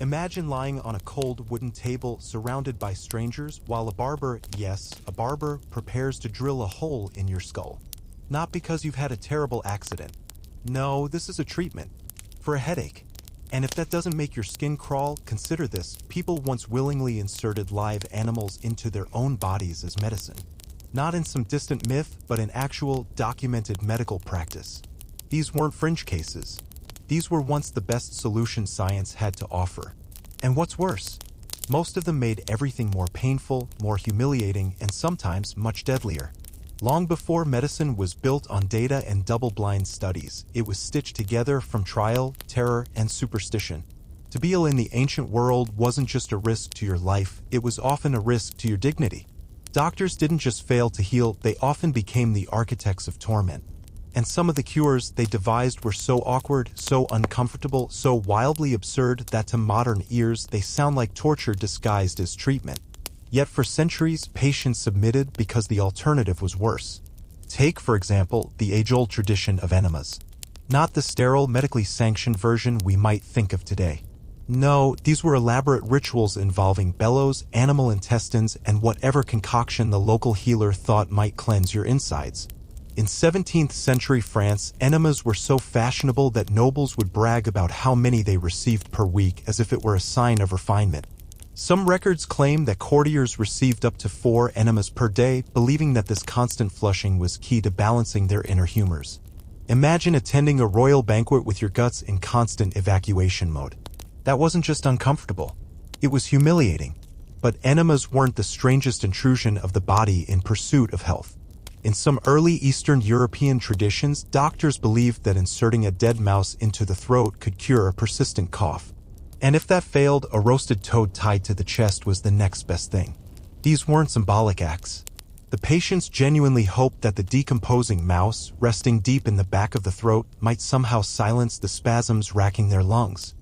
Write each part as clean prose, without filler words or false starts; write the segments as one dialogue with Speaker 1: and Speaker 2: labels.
Speaker 1: Imagine lying on a cold wooden table surrounded by strangers while a barber, yes, a barber, prepares to drill a hole in your skull. Not because you've had a terrible accident. No, this is a treatment for a headache. And if that doesn't make your skin crawl, consider this. People once willingly inserted live animals into their own bodies as medicine. Not in some distant myth, but in actual, documented medical practice. These weren't fringe cases. These were once the best solution science had to offer. And what's worse, most of them made everything more painful, more humiliating, and sometimes much deadlier. Long before medicine was built on data and double-blind studies, it was stitched together from trial, terror, and superstition. To be ill in the ancient world wasn't just a risk to your life, it was often a risk to your dignity. Doctors didn't just fail to heal, they often became the architects of torment. And some of the cures they devised were so awkward, so uncomfortable, so wildly absurd that to modern ears they sound like torture disguised as treatment. Yet for centuries, patients submitted because the alternative was worse. Take, for example, the age-old tradition of enemas. Not the sterile, medically sanctioned version we might think of today. No, these were elaborate rituals involving bellows, animal intestines, and whatever concoction the local healer thought might cleanse your insides. In 17th century France, enemas were so fashionable that nobles would brag about how many they received per week as if it were a sign of refinement. Some records claim that courtiers received up to 4 enemas per day, believing that this constant flushing was key to balancing their inner humors. Imagine attending a royal banquet with your guts in constant evacuation mode. That wasn't just uncomfortable, it was humiliating. But enemas weren't the strangest intrusion of the body in pursuit of health. In some early Eastern European traditions, doctors believed that inserting a dead mouse into the throat could cure a persistent cough. And if that failed, a roasted toad tied to the chest was the next best thing. These weren't symbolic acts. The patients genuinely hoped that the decomposing mouse, resting deep in the back of the throat, might somehow silence the spasms racking their lungs.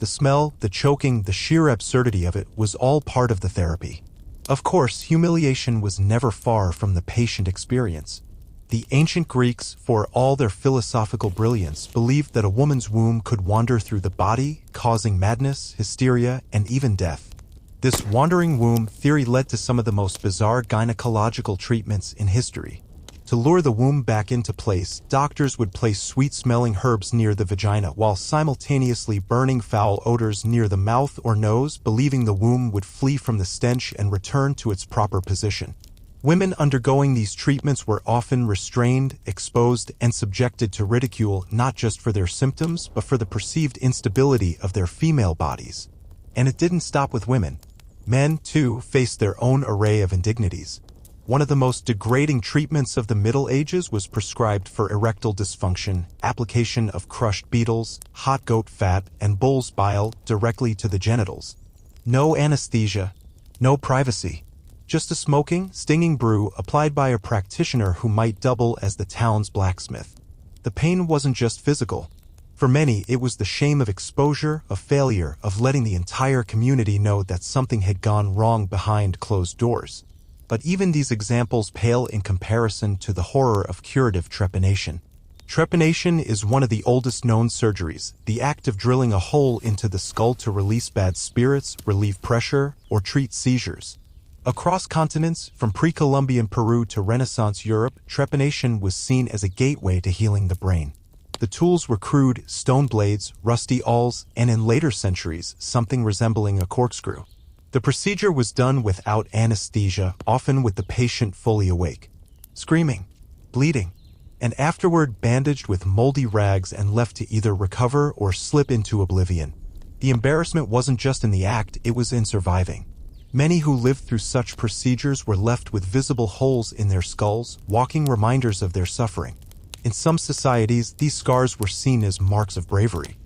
Speaker 1: The smell, the choking, the sheer absurdity of it was all part of the therapy. Of course, humiliation was never far from the patient experience. The ancient Greeks, for all their philosophical brilliance, believed that a woman's womb could wander through the body, causing madness, hysteria, and even death. This wandering womb theory led to some of the most bizarre gynecological treatments in history. To lure the womb back into place, doctors would place sweet-smelling herbs near the vagina while simultaneously burning foul odors near the mouth or nose, believing the womb would flee from the stench and return to its proper position. Women undergoing these treatments were often restrained, exposed, and subjected to ridicule not just for their symptoms but for the perceived instability of their female bodies. And it didn't stop with women. Men, too, faced their own array of indignities. One of the most degrading treatments of the Middle Ages was prescribed for erectile dysfunction, application of crushed beetles, hot goat fat, and bull's bile directly to the genitals. No anesthesia, no privacy. Just a smoking, stinging brew applied by a practitioner who might double as the town's blacksmith. The pain wasn't just physical. For many, it was the shame of exposure, of failure, of letting the entire community know that something had gone wrong behind closed doors. But even these examples pale in comparison to the horror of curative trepanation. Trepanation is one of the oldest known surgeries, the act of drilling a hole into the skull to release bad spirits, relieve pressure, or treat seizures. Across continents, from pre-Columbian Peru to Renaissance Europe, trepanation was seen as a gateway to healing the brain. The tools were crude, stone blades, rusty awls, and in later centuries, something resembling a corkscrew. The procedure was done without anesthesia, often with the patient fully awake, screaming, bleeding, and afterward bandaged with moldy rags and left to either recover or slip into oblivion. The embarrassment wasn't just in the act, it was in surviving. Many who lived through such procedures were left with visible holes in their skulls, walking reminders of their suffering. In some societies, these scars were seen as marks of bravery.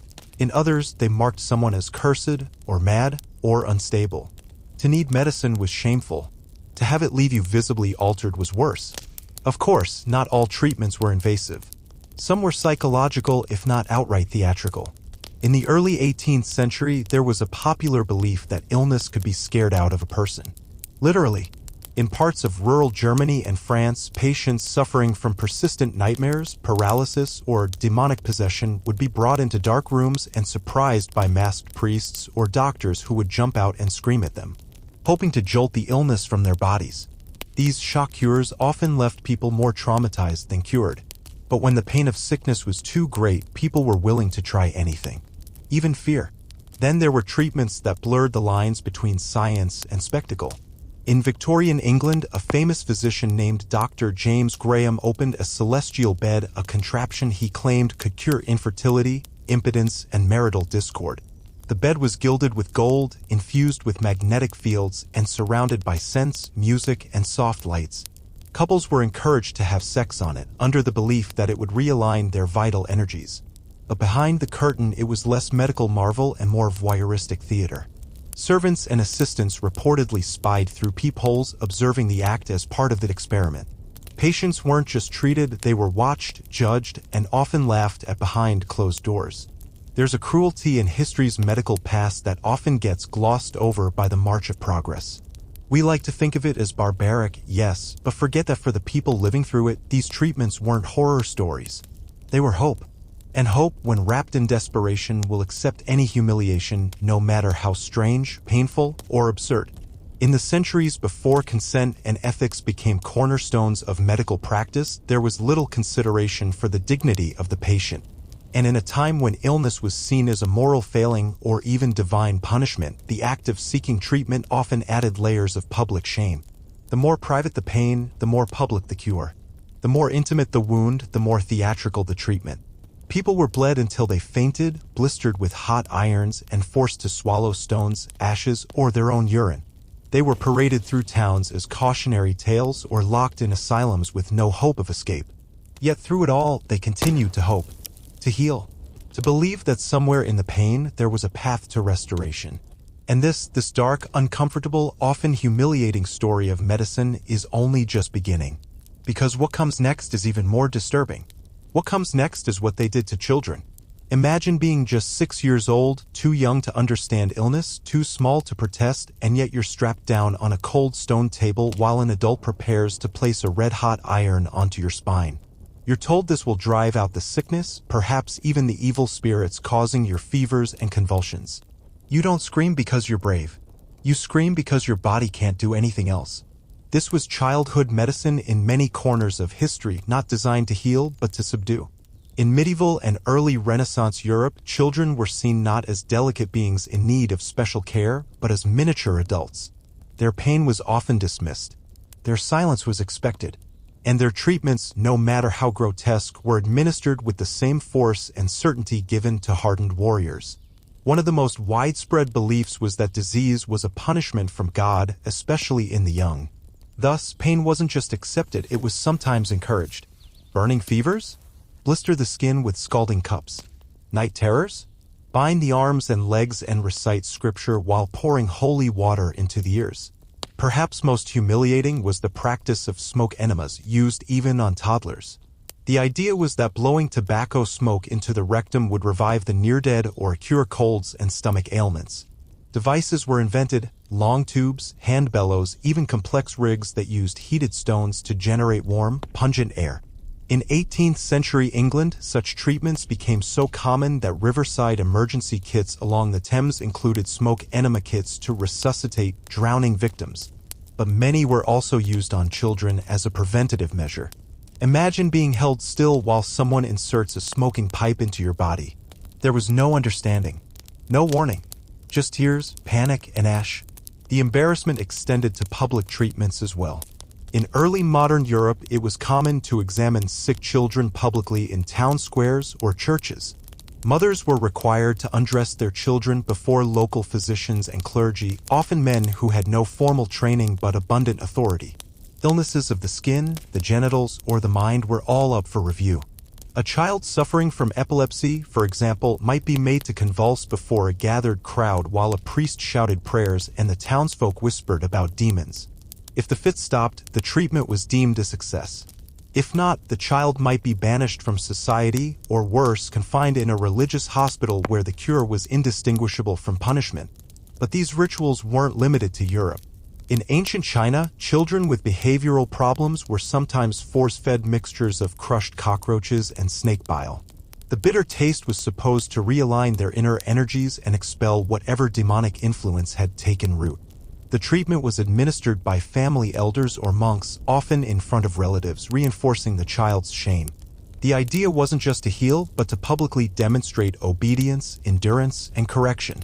Speaker 1: In others, they marked someone as cursed, or mad, or unstable. To need medicine was shameful. To have it leave you visibly altered was worse. Of course, not all treatments were invasive. Some were psychological, if not outright theatrical. In the early 18th century, there was a popular belief that illness could be scared out of a person. Literally, In parts of rural Germany and France, patients suffering from persistent nightmares, paralysis, or demonic possession would be brought into dark rooms and surprised by masked priests or doctors who would jump out and scream at them, hoping to jolt the illness from their bodies. These shock cures often left people more traumatized than cured. But when the pain of sickness was too great, people were willing to try anything, even fear. Then there were treatments that blurred the lines between science and spectacle. In Victorian England, a famous physician named Dr. James Graham opened a celestial bed, a contraption he claimed could cure infertility, impotence, and marital discord. The bed was gilded with gold, infused with magnetic fields, and surrounded by scents, music, and soft lights. Couples were encouraged to have sex on it, under the belief that it would realign their vital energies. But behind the curtain, it was less medical marvel and more voyeuristic theater. Servants and assistants reportedly spied through peepholes, observing the act as part of the experiment. Patients weren't just treated, they were watched, judged, and often laughed at behind closed doors. There's a cruelty in history's medical past that often gets glossed over by the march of progress. We like to think of it as barbaric, yes, but forget that for the people living through it, these treatments weren't horror stories. They were hope. And hope, when wrapped in desperation, will accept any humiliation, no matter how strange, painful, or absurd. In the centuries before consent and ethics became cornerstones of medical practice, there was little consideration for the dignity of the patient. And in a time when illness was seen as a moral failing or even divine punishment, the act of seeking treatment often added layers of public shame. The more private the pain, the more public the cure. The more intimate the wound, the more theatrical the treatment. People were bled until they fainted, blistered with hot irons, and forced to swallow stones, ashes, or their own urine. They were paraded through towns as cautionary tales or locked in asylums with no hope of escape. Yet through it all, they continued to hope, to heal, to believe that somewhere in the pain there was a path to restoration. And this dark, uncomfortable, often humiliating story of medicine is only just beginning. Because what comes next is even more disturbing. What comes next is what they did to children. Imagine being just 6 years old, too young to understand illness, too small to protest, and yet you're strapped down on a cold stone table while an adult prepares to place a red-hot iron onto your spine. You're told this will drive out the sickness, perhaps even the evil spirits causing your fevers and convulsions. You don't scream because you're brave. You scream because your body can't do anything else. This was childhood medicine in many corners of history, not designed to heal, but to subdue. In medieval and early Renaissance Europe, children were seen not as delicate beings in need of special care, but as miniature adults. Their pain was often dismissed. Their silence was expected. And their treatments, no matter how grotesque, were administered with the same force and certainty given to hardened warriors. One of the most widespread beliefs was that disease was a punishment from God, especially in the young. Thus, pain wasn't just accepted, it was sometimes encouraged. Burning fevers? Blister the skin with scalding cups. Night terrors? Bind the arms and legs and recite scripture while pouring holy water into the ears. Perhaps most humiliating was the practice of smoke enemas, used even on toddlers. The idea was that blowing tobacco smoke into the rectum would revive the near-dead or cure colds and stomach ailments. Devices were invented, long tubes, hand bellows, even complex rigs that used heated stones to generate warm, pungent air. In 18th century England, such treatments became so common that riverside emergency kits along the Thames included smoke enema kits to resuscitate drowning victims. But many were also used on children as a preventative measure. Imagine being held still while someone inserts a smoking pipe into your body. There was no understanding, no warning. Just tears, panic, and ash. The embarrassment extended to public treatments as well. In early modern Europe, it was common to examine sick children publicly in town squares or churches. Mothers were required to undress their children before local physicians and clergy, often men who had no formal training but abundant authority. Illnesses of the skin, the genitals, or the mind were all up for review. A child suffering from epilepsy, for example, might be made to convulse before a gathered crowd while a priest shouted prayers and the townsfolk whispered about demons. If the fit stopped, the treatment was deemed a success. If not, the child might be banished from society, or worse, confined in a religious hospital where the cure was indistinguishable from punishment. But these rituals weren't limited to Europe. In ancient China, children with behavioral problems were sometimes force-fed mixtures of crushed cockroaches and snake bile. The bitter taste was supposed to realign their inner energies and expel whatever demonic influence had taken root. The treatment was administered by family elders or monks, often in front of relatives, reinforcing the child's shame. The idea wasn't just to heal, but to publicly demonstrate obedience, endurance, and correction.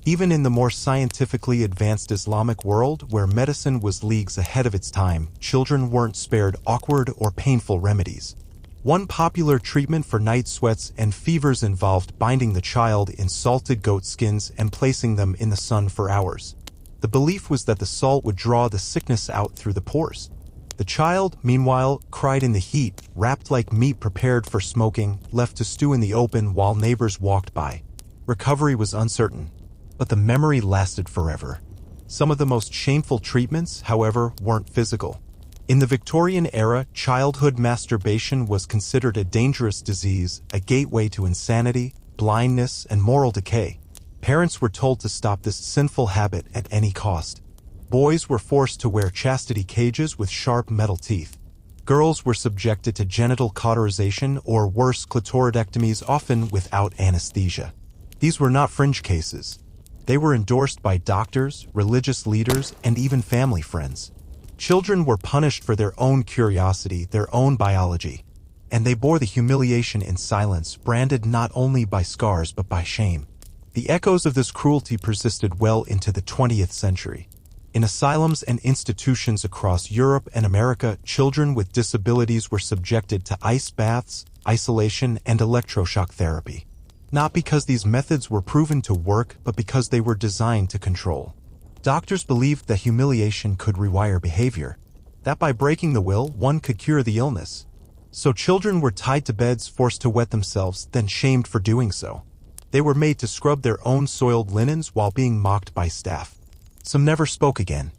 Speaker 1: Even in the more scientifically advanced Islamic world, where medicine was leagues ahead of its time, children weren't spared awkward or painful remedies. One popular treatment for night sweats and fevers involved binding the child in salted goat skins and placing them in the sun for hours. The belief was that the salt would draw the sickness out through the pores. The child, meanwhile, cried in the heat, wrapped like meat prepared for smoking, left to stew in the open while neighbors walked by. Recovery was uncertain, but the memory lasted forever. Some of the most shameful treatments, however, weren't physical. In the Victorian era, childhood masturbation was considered a dangerous disease, a gateway to insanity, blindness, and moral decay. Parents were told to stop this sinful habit at any cost. Boys were forced to wear chastity cages with sharp metal teeth. Girls were subjected to genital cauterization or worse, clitoridectomies, often without anesthesia. These were not fringe cases. They were endorsed by doctors, religious leaders, and even family friends. Children were punished for their own curiosity, their own biology, and they bore the humiliation in silence, branded not only by scars but by shame. The echoes of this cruelty persisted well into the 20th century. In asylums and institutions across Europe and America, children with disabilities were subjected to ice baths, isolation, and electroshock therapy. Not because these methods were proven to work, but because they were designed to control. Doctors believed that humiliation could rewire behavior, that by breaking the will, one could cure the illness. So children were tied to beds, forced to wet themselves, then shamed for doing so. They were made to scrub their own soiled linens while being mocked by staff. Some never spoke again.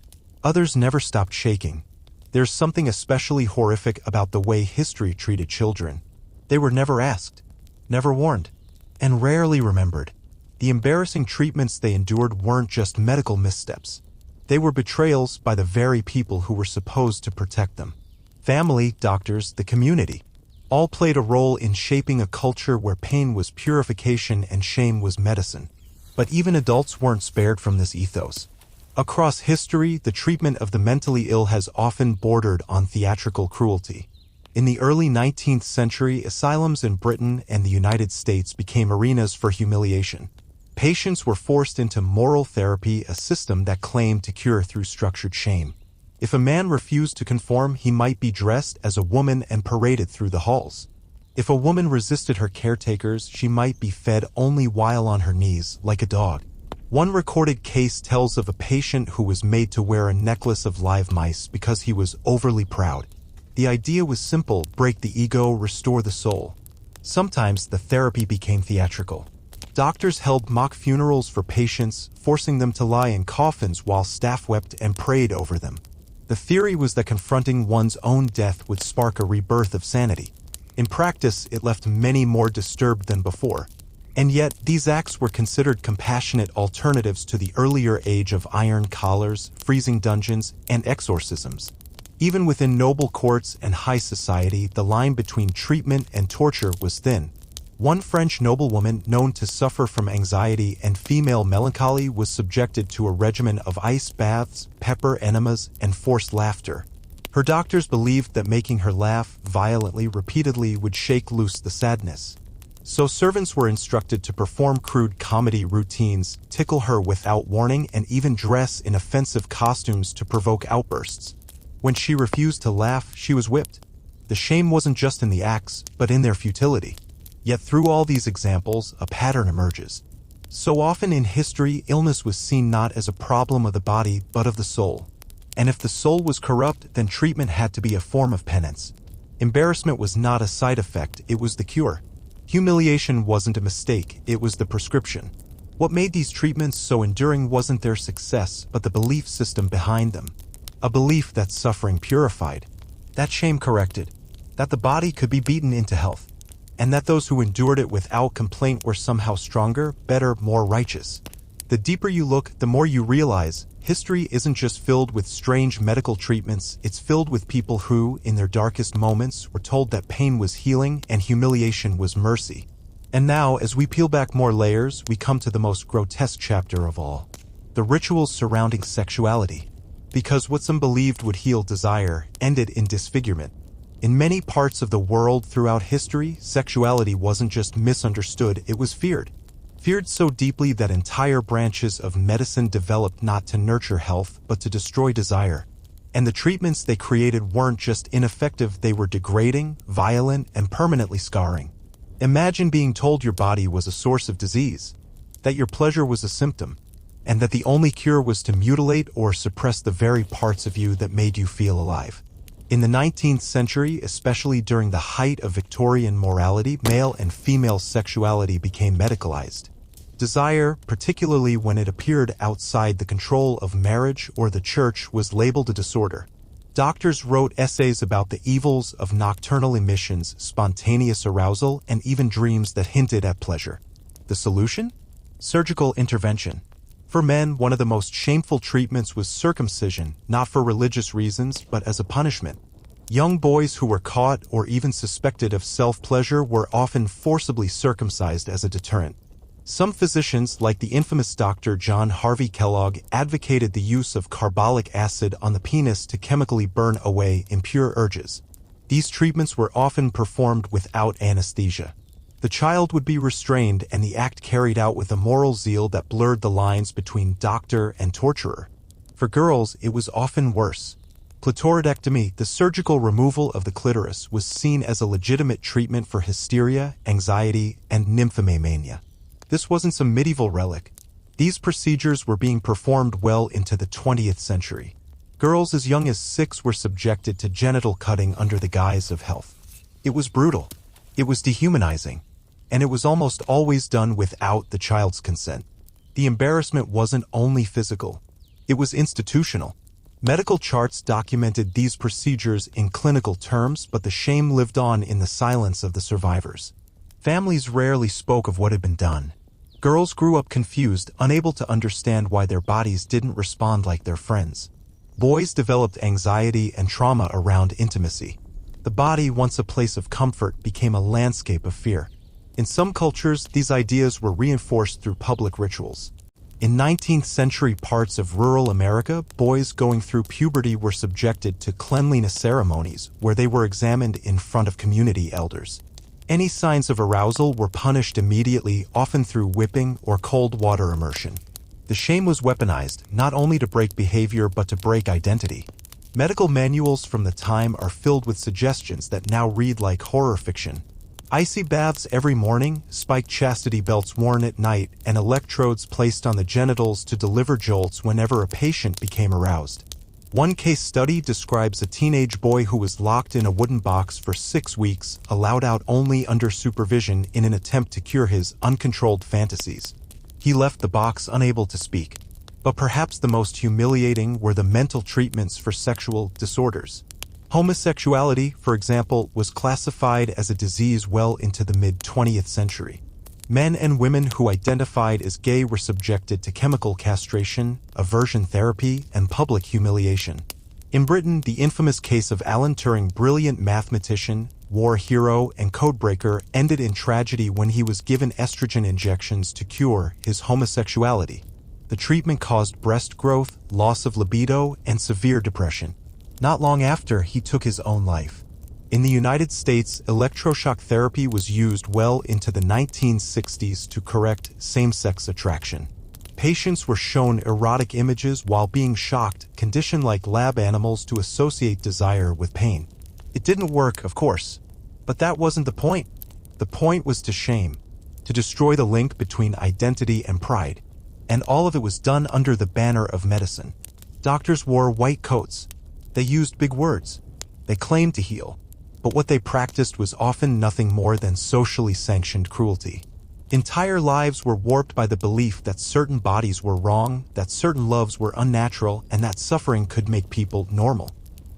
Speaker 1: Others never stopped shaking. There's something especially horrific about the way history treated children. They were never asked, never warned, and rarely remembered. The embarrassing treatments they endured weren't just medical missteps. They were betrayals by the very people who were supposed to protect them. Family, doctors, the community, all played a role in shaping a culture where pain was purification and shame was medicine. But even adults weren't spared from this ethos. Across history, the treatment of the mentally ill has often bordered on theatrical cruelty. In the early 19th century, asylums in Britain and the United States became arenas for humiliation. Patients were forced into moral therapy, a system that claimed to cure through structured shame. If a man refused to conform, he might be dressed as a woman and paraded through the halls. If a woman resisted her caretakers, she might be fed only while on her knees, like a dog. One recorded case tells of a patient who was made to wear a necklace of live mice because he was overly proud. The idea was simple: break the ego, restore the soul. Sometimes the therapy became theatrical. Doctors held mock funerals for patients, forcing them to lie in coffins while staff wept and prayed over them. The theory was that confronting one's own death would spark a rebirth of sanity. In practice, it left many more disturbed than before. And yet, these acts were considered compassionate alternatives to the earlier age of iron collars, freezing dungeons, and exorcisms. Even within noble courts and high society, the line between treatment and torture was thin. One French noblewoman known to suffer from anxiety and female melancholy was subjected to a regimen of ice baths, pepper enemas, and forced laughter. Her doctors believed that making her laugh violently, repeatedly, would shake loose the sadness. So servants were instructed to perform crude comedy routines, tickle her without warning, and even dress in offensive costumes to provoke outbursts. When she refused to laugh, she was whipped. The shame wasn't just in the acts, but in their futility. Yet through all these examples, a pattern emerges. So often in history, illness was seen not as a problem of the body, but of the soul. And if the soul was corrupt, then treatment had to be a form of penance. Embarrassment was not a side effect, it was the cure. Humiliation wasn't a mistake, it was the prescription. What made these treatments so enduring wasn't their success, but the belief system behind them. A belief that suffering purified, that shame corrected, that the body could be beaten into health, and that those who endured it without complaint were somehow stronger, better, more righteous. The deeper you look, the more you realize history isn't just filled with strange medical treatments, it's filled with people who, in their darkest moments, were told that pain was healing and humiliation was mercy. And now, as we peel back more layers, we come to the most grotesque chapter of all: the rituals surrounding sexuality. Because what some believed would heal desire ended in disfigurement. In many parts of the world throughout history, sexuality wasn't just misunderstood, it was feared. Feared so deeply that entire branches of medicine developed not to nurture health, but to destroy desire. And the treatments they created weren't just ineffective, they were degrading, violent, and permanently scarring. Imagine being told your body was a source of disease, that your pleasure was a symptom, and that the only cure was to mutilate or suppress the very parts of you that made you feel alive. In the 19th century, especially during the height of Victorian morality, male and female sexuality became medicalized. Desire, particularly when it appeared outside the control of marriage or the church, was labeled a disorder. Doctors wrote essays about the evils of nocturnal emissions, spontaneous arousal, and even dreams that hinted at pleasure. The solution? Surgical intervention. For men, one of the most shameful treatments was circumcision, not for religious reasons, but as a punishment. Young boys who were caught or even suspected of self-pleasure were often forcibly circumcised as a deterrent. Some physicians, like the infamous Dr. John Harvey Kellogg, advocated the use of carbolic acid on the penis to chemically burn away impure urges. These treatments were often performed without anesthesia. The child would be restrained and the act carried out with a moral zeal that blurred the lines between doctor and torturer. For girls, it was often worse. Clitoridectomy, the surgical removal of the clitoris, was seen as a legitimate treatment for hysteria, anxiety, and nymphomania. This wasn't some medieval relic. These procedures were being performed well into the 20th century. Girls as young as 6 were subjected to genital cutting under the guise of health. It was brutal. It was dehumanizing. And it was almost always done without the child's consent. The embarrassment wasn't only physical. It was institutional. Medical charts documented these procedures in clinical terms, but the shame lived on in the silence of the survivors. Families rarely spoke of what had been done. Girls grew up confused, unable to understand why their bodies didn't respond like their friends. Boys developed anxiety and trauma around intimacy. The body, once a place of comfort, became a landscape of fear. In some cultures, these ideas were reinforced through public rituals. In 19th century parts of rural America, boys going through puberty were subjected to cleanliness ceremonies where they were examined in front of community elders. Any signs of arousal were punished immediately, often through whipping or cold water immersion. The shame was weaponized, not only to break behavior but to break identity. Medical manuals from the time are filled with suggestions that now read like horror fiction. Icy baths every morning, spiked chastity belts worn at night, and electrodes placed on the genitals to deliver jolts whenever a patient became aroused. One case study describes a teenage boy who was locked in a wooden box for 6 weeks, allowed out only under supervision in an attempt to cure his uncontrolled fantasies. He left the box unable to speak. But perhaps the most humiliating were the mental treatments for sexual disorders. Homosexuality, for example, was classified as a disease well into the mid-20th century. Men and women who identified as gay were subjected to chemical castration, aversion therapy, and public humiliation. In Britain, the infamous case of Alan Turing, brilliant mathematician, war hero, and codebreaker, ended in tragedy when he was given estrogen injections to cure his homosexuality. The treatment caused breast growth, loss of libido, and severe depression. Not long after, he took his own life. In the United States, electroshock therapy was used well into the 1960s to correct same-sex attraction. Patients were shown erotic images while being shocked, conditioned like lab animals to associate desire with pain. It didn't work, of course, but that wasn't the point. The point was to shame, to destroy the link between identity and pride. And all of it was done under the banner of medicine. Doctors wore white coats. They used big words. They claimed to heal. But what they practiced was often nothing more than socially sanctioned cruelty. Entire lives were warped by the belief that certain bodies were wrong, that certain loves were unnatural, and that suffering could make people normal.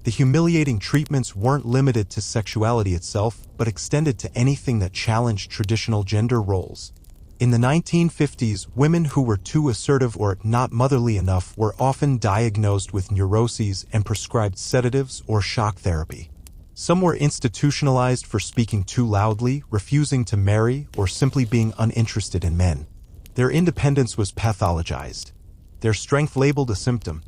Speaker 1: The humiliating treatments weren't limited to sexuality itself, but extended to anything that challenged traditional gender roles. In the 1950s, women who were too assertive or not motherly enough were often diagnosed with neuroses and prescribed sedatives or shock therapy. Some were institutionalized for speaking too loudly, refusing to marry, or simply being uninterested in men. Their independence was pathologized. Their strength labeled a symptom.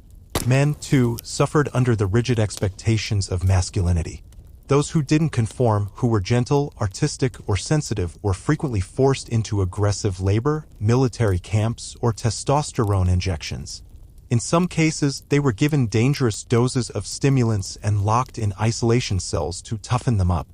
Speaker 1: Men, too, suffered under the rigid expectations of masculinity. Those who didn't conform, who were gentle, artistic, or sensitive, were frequently forced into aggressive labor, military camps, or testosterone injections. In some cases, they were given dangerous doses of stimulants and locked in isolation cells to toughen them up.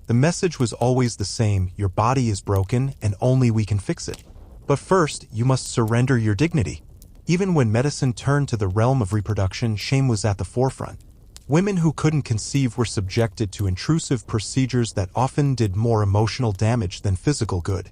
Speaker 1: The message was always the same: your body is broken and only we can fix it. But first, you must surrender your dignity. Even when medicine turned to the realm of reproduction, shame was at the forefront. Women who couldn't conceive were subjected to intrusive procedures that often did more emotional damage than physical good.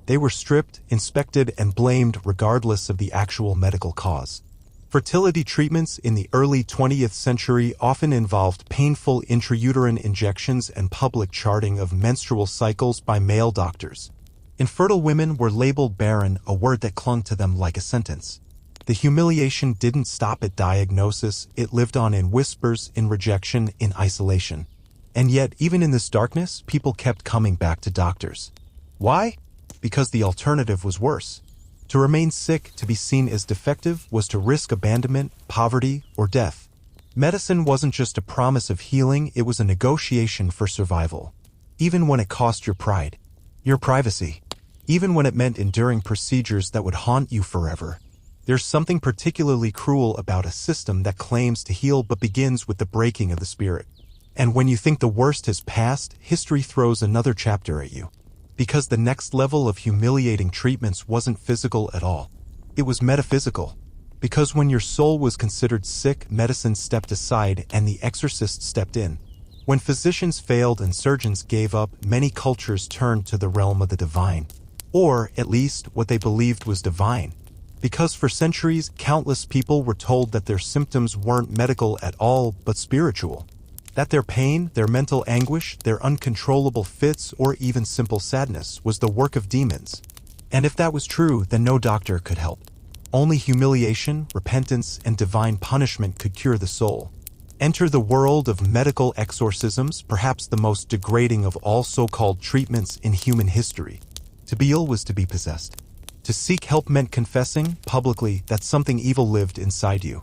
Speaker 1: They were stripped, inspected, and blamed regardless of the actual medical cause. Fertility treatments in the early 20th century often involved painful intrauterine injections and public charting of menstrual cycles by male doctors. Infertile women were labeled barren, a word that clung to them like a sentence. The humiliation didn't stop at diagnosis, it lived on in whispers, in rejection, in isolation. And yet, even in this darkness, people kept coming back to doctors. Why? Because the alternative was worse. To remain sick, to be seen as defective, was to risk abandonment, poverty, or death. Medicine wasn't just a promise of healing, it was a negotiation for survival. Even when it cost your pride, your privacy. Even when it meant enduring procedures that would haunt you forever. There's something particularly cruel about a system that claims to heal but begins with the breaking of the spirit. And when you think the worst has passed, history throws another chapter at you. Because the next level of humiliating treatments wasn't physical at all. It was metaphysical. Because when your soul was considered sick, medicine stepped aside and the exorcist stepped in. When physicians failed and surgeons gave up, many cultures turned to the realm of the divine. Or, at least, what they believed was divine. Because for centuries, countless people were told that their symptoms weren't medical at all, but spiritual. That their pain, their mental anguish, their uncontrollable fits, or even simple sadness was the work of demons. And if that was true, then no doctor could help. Only humiliation, repentance, and divine punishment could cure the soul. Enter the world of medical exorcisms, perhaps the most degrading of all so-called treatments in human history. To be ill was to be possessed. To seek help meant confessing, publicly, that something evil lived inside you.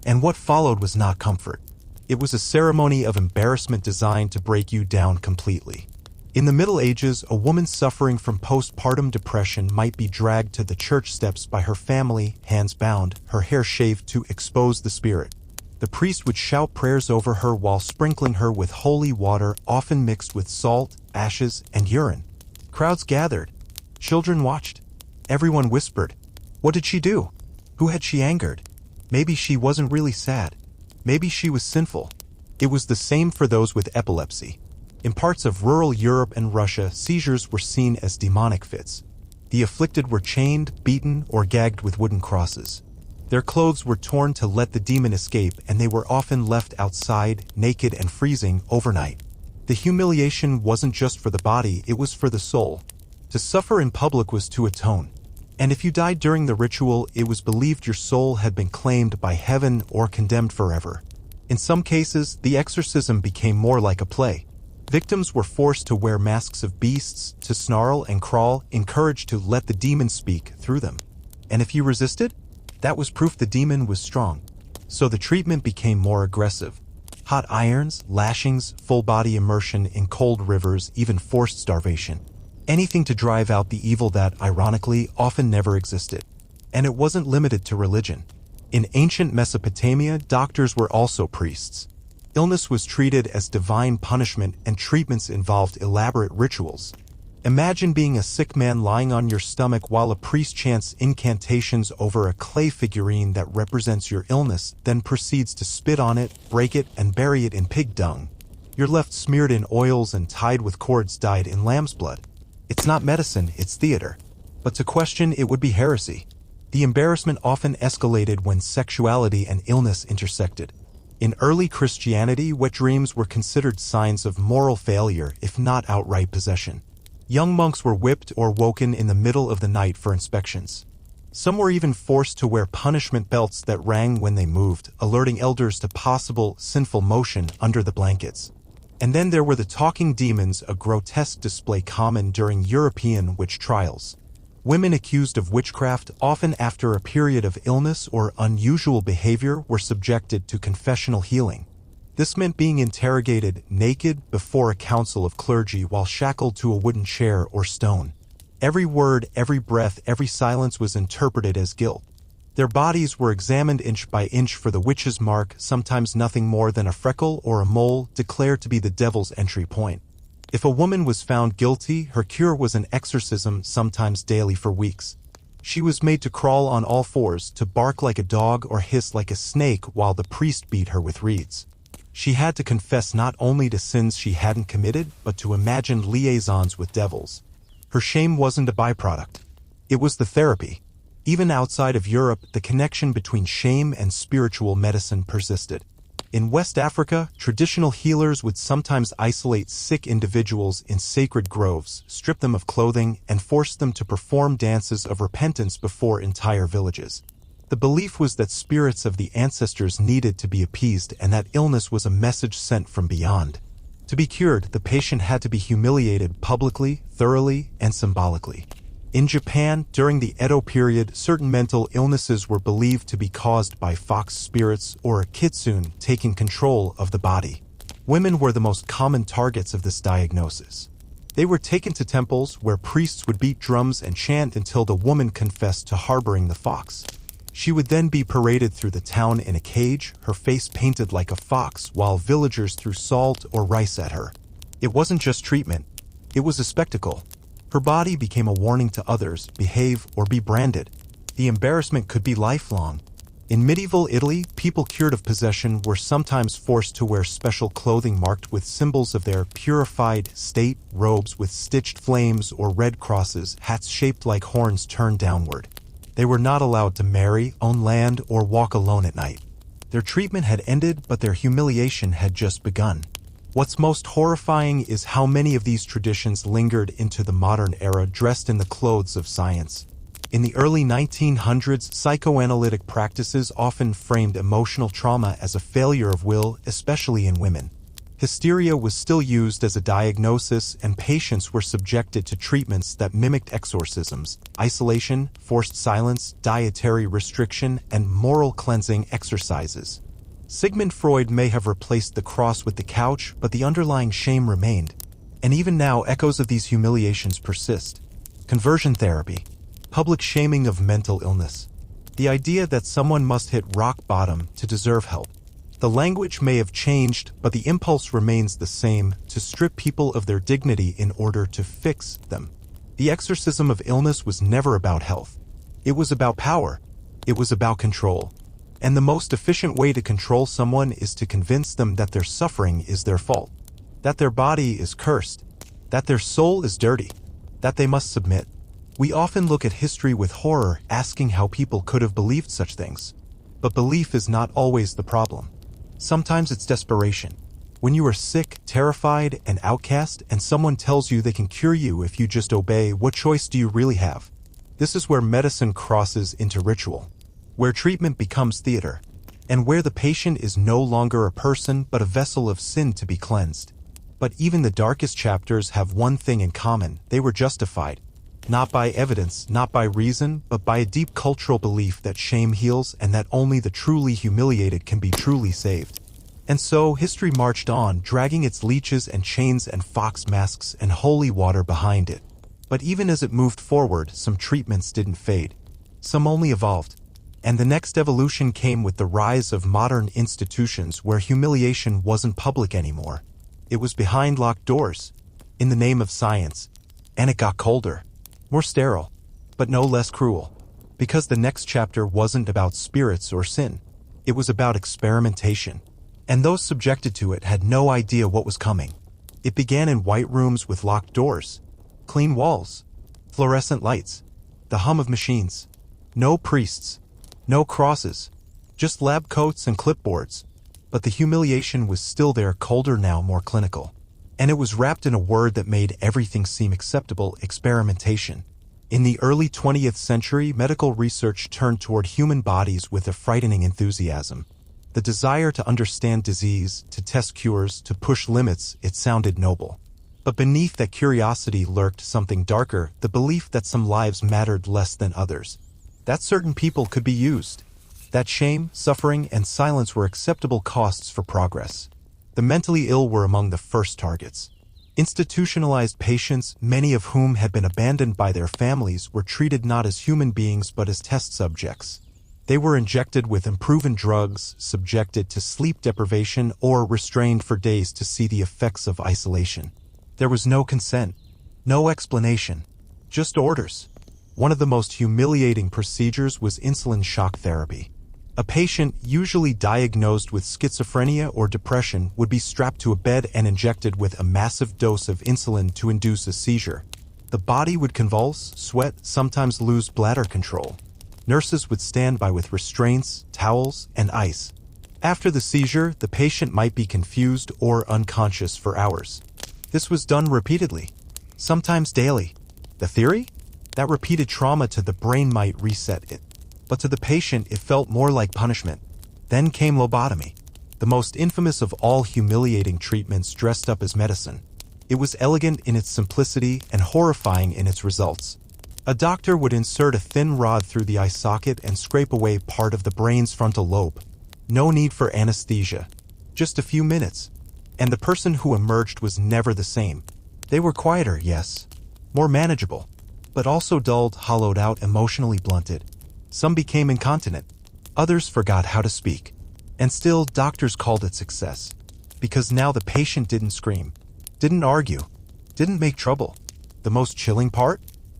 Speaker 1: And what followed was not comfort. It was a ceremony of embarrassment designed to break you down completely. In the Middle Ages, a woman suffering from postpartum depression might be dragged to the church steps by her family, hands bound, her hair shaved to expose the spirit. The priest would shout prayers over her while sprinkling her with holy water, often mixed with salt, ashes, and urine. Crowds gathered. Children watched. Everyone whispered. What did she do? Who had she angered? Maybe she wasn't really sad. Maybe she was sinful. It was the same for those with epilepsy. In parts of rural Europe and Russia, seizures were seen as demonic fits. The afflicted were chained, beaten, or gagged with wooden crosses. Their clothes were torn to let the demon escape, and they were often left outside, naked and freezing, overnight. The humiliation wasn't just for the body, it was for the soul. To suffer in public was to atone. And if you died during the ritual, it was believed your soul had been claimed by heaven or condemned forever. In some cases, the exorcism became more like a play. Victims were forced to wear masks of beasts, to snarl and crawl, encouraged to let the demon speak through them. And if you resisted, that was proof the demon was strong. So the treatment became more aggressive. Hot irons, lashings, full-body immersion in cold rivers, even forced starvation. Anything to drive out the evil that, ironically, often never existed. And it wasn't limited to religion. In ancient Mesopotamia, doctors were also priests. Illness was treated as divine punishment and treatments involved elaborate rituals. Imagine being a sick man lying on your stomach while a priest chants incantations over a clay figurine that represents your illness, then proceeds to spit on it, break it, and bury it in pig dung. You're left smeared in oils and tied with cords dyed in lamb's blood. It's not medicine, it's theater. But to question it would be heresy. The embarrassment often escalated when sexuality and illness intersected. In early Christianity, wet dreams were considered signs of moral failure, if not outright possession. Young monks were whipped or woken in the middle of the night for inspections. Some were even forced to wear punishment belts that rang when they moved, alerting elders to possible sinful motion under the blankets. And then there were the talking demons, a grotesque display common during European witch trials. Women accused of witchcraft, often after a period of illness or unusual behavior, were subjected to confessional healing. This meant being interrogated naked before a council of clergy while shackled to a wooden chair or stone. Every word, every breath, every silence was interpreted as guilt. Their bodies were examined inch by inch for the witch's mark, sometimes nothing more than a freckle or a mole, declared to be the devil's entry point. If a woman was found guilty, her cure was an exorcism, sometimes daily for weeks. She was made to crawl on all fours, to bark like a dog or hiss like a snake while the priest beat her with reeds. She had to confess not only to sins she hadn't committed, but to imagined liaisons with devils. Her shame wasn't a byproduct. It was the therapy. Even outside of Europe, the connection between shame and spiritual medicine persisted. In West Africa, traditional healers would sometimes isolate sick individuals in sacred groves, strip them of clothing, and force them to perform dances of repentance before entire villages. The belief was that spirits of the ancestors needed to be appeased and that illness was a message sent from beyond. To be cured, the patient had to be humiliated publicly, thoroughly, and symbolically. In Japan, during the Edo period, certain mental illnesses were believed to be caused by fox spirits or a kitsune taking control of the body. Women were the most common targets of this diagnosis. They were taken to temples where priests would beat drums and chant until the woman confessed to harboring the fox. She would then be paraded through the town in a cage, her face painted like a fox, while villagers threw salt or rice at her. It wasn't just treatment. It was a spectacle. Her body became a warning to others: behave or be branded. The embarrassment could be lifelong. In medieval Italy, people cured of possession were sometimes forced to wear special clothing marked with symbols of their purified state, robes with stitched flames or red crosses, hats shaped like horns turned downward. They were not allowed to marry, own land, or walk alone at night. Their treatment had ended, but their humiliation had just begun. What's most horrifying is how many of these traditions lingered into the modern era dressed in the clothes of science. In the early 1900s, psychoanalytic practices often framed emotional trauma as a failure of will, especially in women. Hysteria was still used as a diagnosis, and patients were subjected to treatments that mimicked exorcisms: isolation, forced silence, dietary restriction, and moral cleansing exercises. Sigmund Freud may have replaced the cross with the couch, but the underlying shame remained. And even now, echoes of these humiliations persist. Conversion therapy, public shaming of mental illness, the idea that someone must hit rock bottom to deserve help. The language may have changed, but the impulse remains the same: to strip people of their dignity in order to fix them. The exorcism of illness was never about health. It was about power. It was about control. And the most efficient way to control someone is to convince them that their suffering is their fault, that their body is cursed, that their soul is dirty, that they must submit. We often look at history with horror, asking how people could have believed such things. But belief is not always the problem. Sometimes it's desperation. When you are sick, terrified, and outcast, and someone tells you they can cure you if you just obey, what choice do you really have? This is where medicine crosses into ritual, where treatment becomes theater, and where the patient is no longer a person but a vessel of sin to be cleansed. But even the darkest chapters have one thing in common: they were justified. Not by evidence, not by reason, but by a deep cultural belief that shame heals and that only the truly humiliated can be truly saved. And so history marched on, dragging its leeches and chains and fox masks and holy water behind it. But even as it moved forward, some treatments didn't fade. Some only evolved. And the next evolution came with the rise of modern institutions where humiliation wasn't public anymore. It was behind locked doors, in the name of science. And it got colder. More sterile, but no less cruel. Because the next chapter wasn't about spirits or sin. It was about experimentation. And those subjected to it had no idea what was coming. It began in white rooms with locked doors, clean walls, fluorescent lights, the hum of machines. No priests, no crosses, just lab coats and clipboards. But the humiliation was still there, colder now, more clinical. And it was wrapped in a word that made everything seem acceptable: experimentation. In the early 20th century, medical research turned toward human bodies with a frightening enthusiasm. The desire to understand disease, to test cures, to push limits, it sounded noble. But beneath that curiosity lurked something darker: the belief that some lives mattered less than others. That certain people could be used. That shame, suffering, and silence were acceptable costs for progress. The mentally ill were among the first targets. Institutionalized patients, many of whom had been abandoned by their families, were treated not as human beings but as test subjects. They were injected with unproven drugs, subjected to sleep deprivation, or restrained for days to see the effects of isolation. There was no consent, no explanation, just orders. One of the most humiliating procedures was insulin shock therapy. A patient, usually diagnosed with schizophrenia or depression, would be strapped to a bed and injected with a massive dose of insulin to induce a seizure. The body would convulse, sweat, sometimes lose bladder control. Nurses would stand by with restraints, towels, and ice. After the seizure, the patient might be confused or unconscious for hours. This was done repeatedly, sometimes daily. The theory? That repeated trauma to the brain might reset it. But to the patient, it felt more like punishment. Then came lobotomy, the most infamous of all humiliating treatments dressed up as medicine. It was elegant in its simplicity and horrifying in its results. A doctor would insert a thin rod through the eye socket and scrape away part of the brain's frontal lobe. No need for anesthesia. Just a few minutes. And the person who emerged was never the same. They were quieter, yes. More manageable. But also dulled, hollowed out, emotionally blunted. Some became incontinent. Others forgot how to speak. And still, doctors called it success. Because now the patient didn't scream, didn't argue, didn't make trouble. The most chilling part?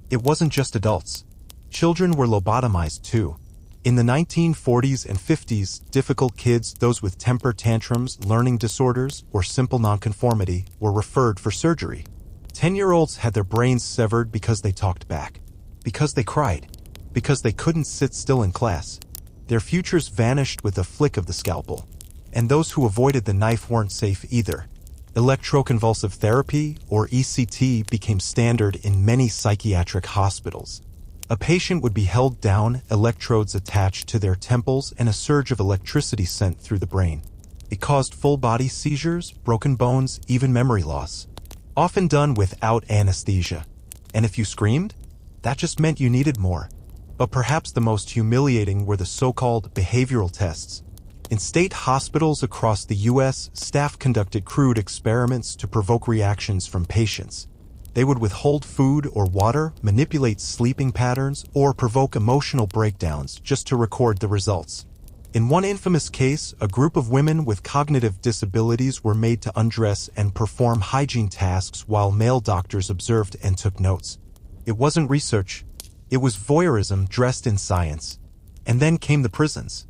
Speaker 1: It wasn't just adults. Children were lobotomized too. In the 1940s and 50s, difficult kids, those with temper tantrums, learning disorders, or simple nonconformity, were referred for surgery. 10-year-olds had their brains severed because they talked back, because they cried, because they couldn't sit still in class. Their futures vanished with a flick of the scalpel. And those who avoided the knife weren't safe either. Electroconvulsive therapy, or ECT, became standard in many psychiatric hospitals. A patient would be held down, electrodes attached to their temples, and a surge of electricity sent through the brain. It caused full-body seizures, broken bones, even memory loss. Often done without anesthesia. And if you screamed, that just meant you needed more. But perhaps the most humiliating were the so-called behavioral tests. In state hospitals across the U.S., staff conducted crude experiments to provoke reactions from patients. They would withhold food or water, manipulate sleeping patterns, or provoke emotional breakdowns just to record the results. In one infamous case, a group of women with cognitive disabilities were made to undress and perform hygiene tasks while male doctors observed and took notes. It wasn't research. It was voyeurism dressed in science. And then came the prisons.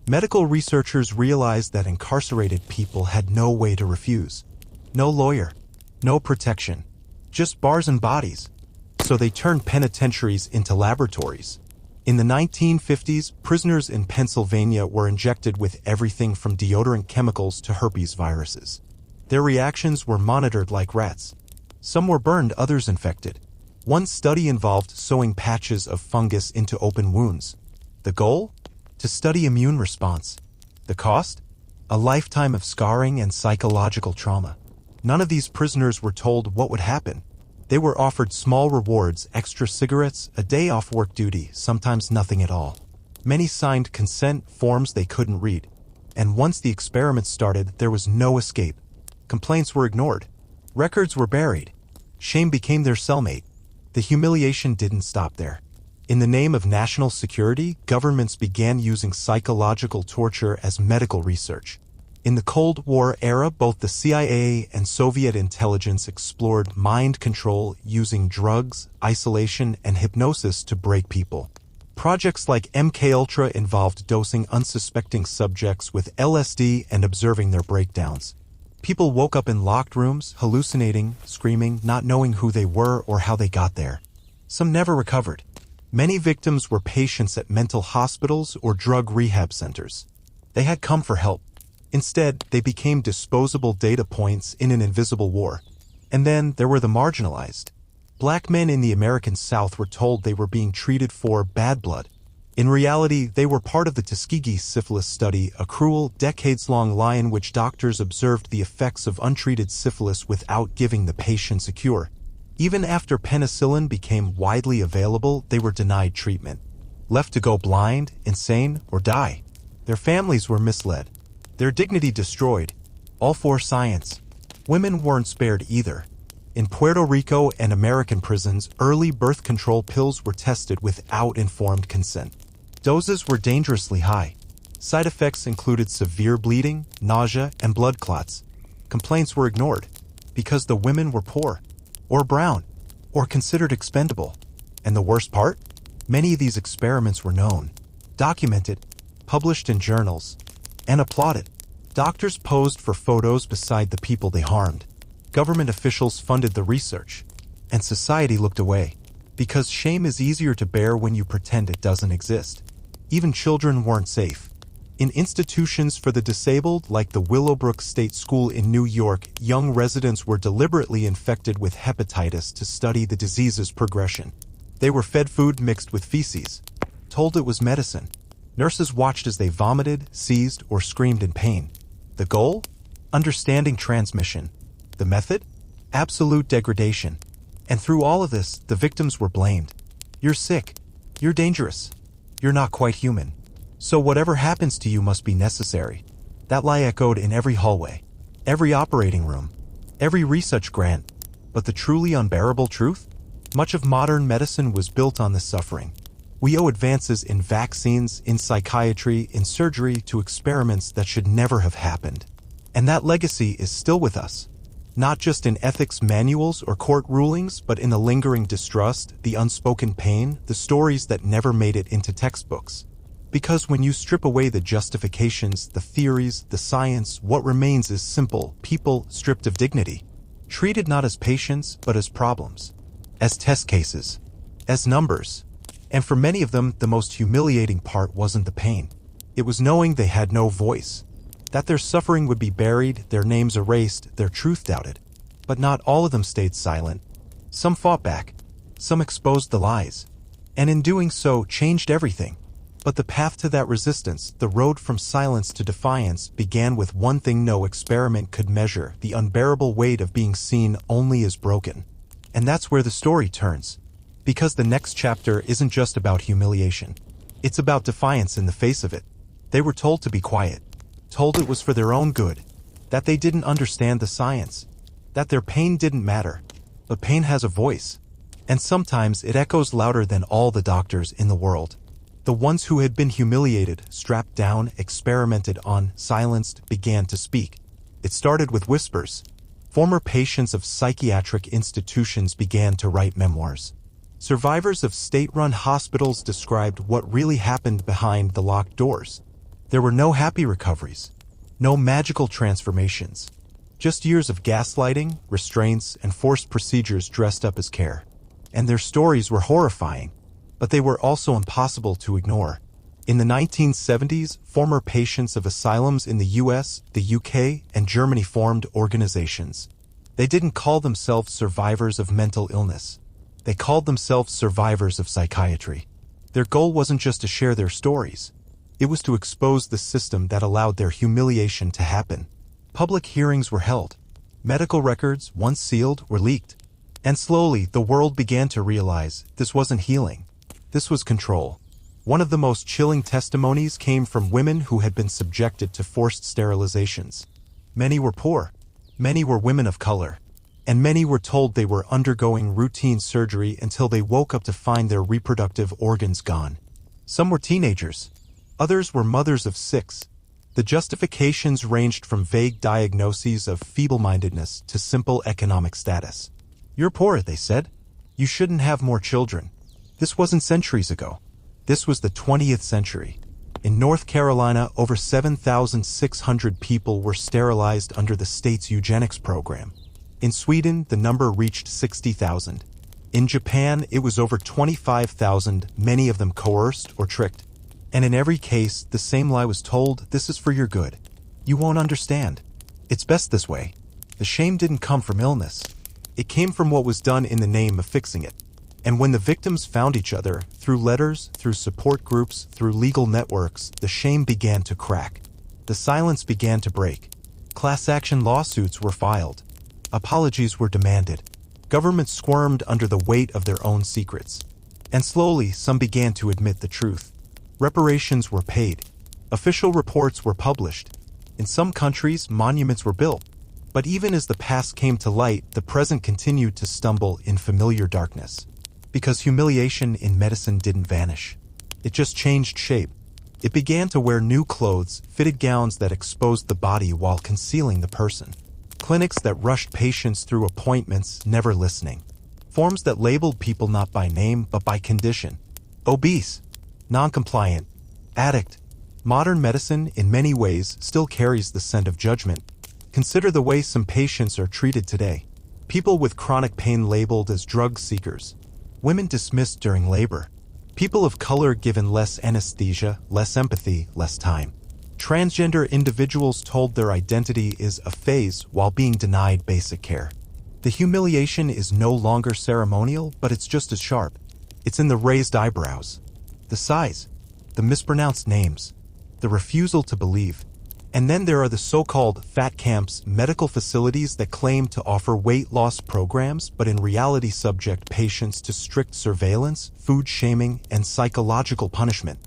Speaker 1: Medical researchers realized that incarcerated people had no way to refuse. No lawyer. No protection. Just bars and bodies. So they turned penitentiaries into laboratories. In the 1950s, prisoners in Pennsylvania were injected with everything from deodorant chemicals to herpes viruses. Their reactions were monitored like rats. Some were burned, others infected. One study involved sewing patches of fungus into open wounds. The goal? To study immune response. The cost? A lifetime of scarring and psychological trauma. None of these prisoners were told what would happen. They were offered small rewards, extra cigarettes, a day off work duty, sometimes nothing at all. Many signed consent forms they couldn't read. And once the experiment started, there was no escape. Complaints were ignored. Records were buried. Shame became their cellmate. The humiliation didn't stop there. In the name of national security, governments began using psychological torture as medical research. In the Cold War era, both the CIA and Soviet intelligence explored mind control using drugs, isolation, and hypnosis to break people. Projects like MKUltra involved dosing unsuspecting subjects with LSD and observing their breakdowns. People woke up in locked rooms, hallucinating, screaming, not knowing who they were or how they got there. Some never recovered. Many victims were patients at mental hospitals or drug rehab centers. They had come for help. Instead, they became disposable data points in an invisible war. And then there were the marginalized. Black men in the American South were told they were being treated for bad blood. In reality, they were part of the Tuskegee syphilis study, a cruel, decades-long lie in which doctors observed the effects of untreated syphilis without giving the patients a cure. Even after penicillin became widely available, they were denied treatment. Left to go blind, insane, or die. Their families were misled. Their dignity destroyed. All for science. Women weren't spared either. In Puerto Rico and American prisons, early birth control pills were tested without informed consent. Doses were dangerously high. Side effects included severe bleeding, nausea, and blood clots. Complaints were ignored because the women were poor, or brown, or considered expendable. And the worst part? Many of these experiments were known, documented, published in journals, and applauded. Doctors posed for photos beside the people they harmed. Government officials funded the research, and society looked away, because shame is easier to bear when you pretend it doesn't exist. Even children weren't safe. In institutions for the disabled, like the Willowbrook State School in New York, young residents were deliberately infected with hepatitis to study the disease's progression. They were fed food mixed with feces, told it was medicine. Nurses watched as they vomited, seized, or screamed in pain. The goal? Understanding transmission. The method? Absolute degradation. And through all of this, the victims were blamed. You're sick. You're dangerous. You're not quite human. So whatever happens to you must be necessary. That lie echoed in every hallway, every operating room, every research grant. But the truly unbearable truth? Much of modern medicine was built on this suffering. We owe advances in vaccines, in psychiatry, in surgery to experiments that should never have happened. And that legacy is still with us. Not just in ethics manuals or court rulings, but in the lingering distrust, the unspoken pain, the stories that never made it into textbooks. Because when you strip away the justifications, the theories, the science, what remains is simple people stripped of dignity. Treated not as patients, but as problems. As test cases. As numbers. And for many of them, the most humiliating part wasn't the pain. It was knowing they had no voice. That their suffering would be buried, their names erased, their truth doubted. But not all of them stayed silent. Some fought back. Some exposed the lies. And in doing so, changed everything. But the path to that resistance, the road from silence to defiance, began with one thing no experiment could measure: the unbearable weight of being seen only as broken. And that's where the story turns. Because the next chapter isn't just about humiliation. It's about defiance in the face of it. They were told to be quiet. Told it was for their own good, that they didn't understand the science, that their pain didn't matter. But pain has a voice, and sometimes it echoes louder than all the doctors in the world. The ones who had been humiliated, strapped down, experimented on, silenced, began to speak. It started with whispers. Former patients of psychiatric institutions began to write memoirs. Survivors of state-run hospitals described what really happened behind the locked doors. There were no happy recoveries, no magical transformations, just years of gaslighting, restraints, and forced procedures dressed up as care. And their stories were horrifying, but they were also impossible to ignore. In the 1970s, former patients of asylums in the US, the UK, and Germany formed organizations. They didn't call themselves survivors of mental illness. They called themselves survivors of psychiatry. Their goal wasn't just to share their stories. It was to expose the system that allowed their humiliation to happen. Public hearings were held. Medical records, once sealed, were leaked. And slowly, the world began to realize this wasn't healing. This was control. One of the most chilling testimonies came from women who had been subjected to forced sterilizations. Many were poor. Many were women of color. And many were told they were undergoing routine surgery until they woke up to find their reproductive organs gone. Some were teenagers. Others were mothers of 6. The justifications ranged from vague diagnoses of feeble-mindedness to simple economic status. You're poor, they said. You shouldn't have more children. This wasn't centuries ago. This was the 20th century. In North Carolina, over 7,600 people were sterilized under the state's eugenics program. In Sweden, the number reached 60,000. In Japan, it was over 25,000, many of them coerced or tricked. And in every case, the same lie was told: this is for your good. You won't understand. It's best this way. The shame didn't come from illness. It came from what was done in the name of fixing it. And when the victims found each other, through letters, through support groups, through legal networks, the shame began to crack. The silence began to break. Class action lawsuits were filed. Apologies were demanded. Governments squirmed under the weight of their own secrets. And slowly, some began to admit the truth. Reparations were paid. Official reports were published. In some countries, monuments were built. But even as the past came to light, the present continued to stumble in familiar darkness. Because humiliation in medicine didn't vanish. It just changed shape. It began to wear new clothes, fitted gowns that exposed the body while concealing the person. Clinics that rushed patients through appointments, never listening. Forms that labeled people not by name, but by condition. Obese, non-compliant, addict. Modern medicine, in many ways, still carries the scent of judgment. Consider the way some patients are treated today. People with chronic pain labeled as drug seekers. Women dismissed during labor. People of color given less anesthesia, less empathy, less time. Transgender individuals told their identity is a phase while being denied basic care. The humiliation is no longer ceremonial, but it's just as sharp. It's in the raised eyebrows, the sighs, the mispronounced names, the refusal to believe. And then there are the so-called fat camps, medical facilities that claim to offer weight loss programs but in reality subject patients to strict surveillance, food shaming, and psychological punishment.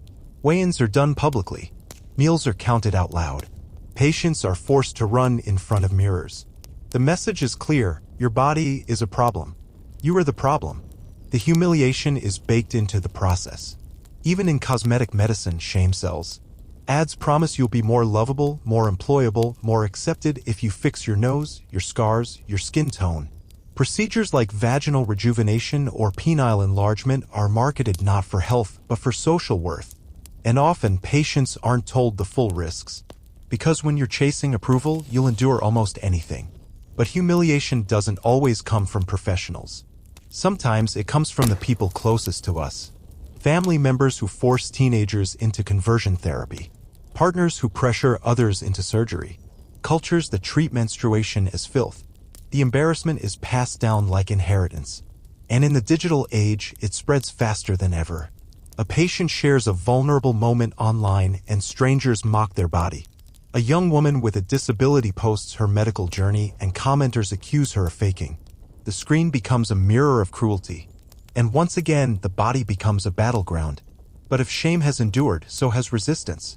Speaker 1: Weigh-ins are done publicly. Meals are counted out loud. Patients are forced to run in front of mirrors. The message is clear: your body is a problem. You are the problem. The humiliation is baked into the process. Even in cosmetic medicine, shame sells. Ads promise you'll be more lovable, more employable, more accepted if you fix your nose, your scars, your skin tone. Procedures like vaginal rejuvenation or penile enlargement are marketed not for health, but for social worth. And often, patients aren't told the full risks. Because when you're chasing approval, you'll endure almost anything. But humiliation doesn't always come from professionals. Sometimes it comes from the people closest to us. Family members who force teenagers into conversion therapy. Partners who pressure others into surgery. Cultures that treat menstruation as filth. The embarrassment is passed down like inheritance. And in the digital age, it spreads faster than ever. A patient shares a vulnerable moment online and strangers mock their body. A young woman with a disability posts her medical journey and commenters accuse her of faking. The screen becomes a mirror of cruelty. And once again, the body becomes a battleground. But if shame has endured, so has resistance.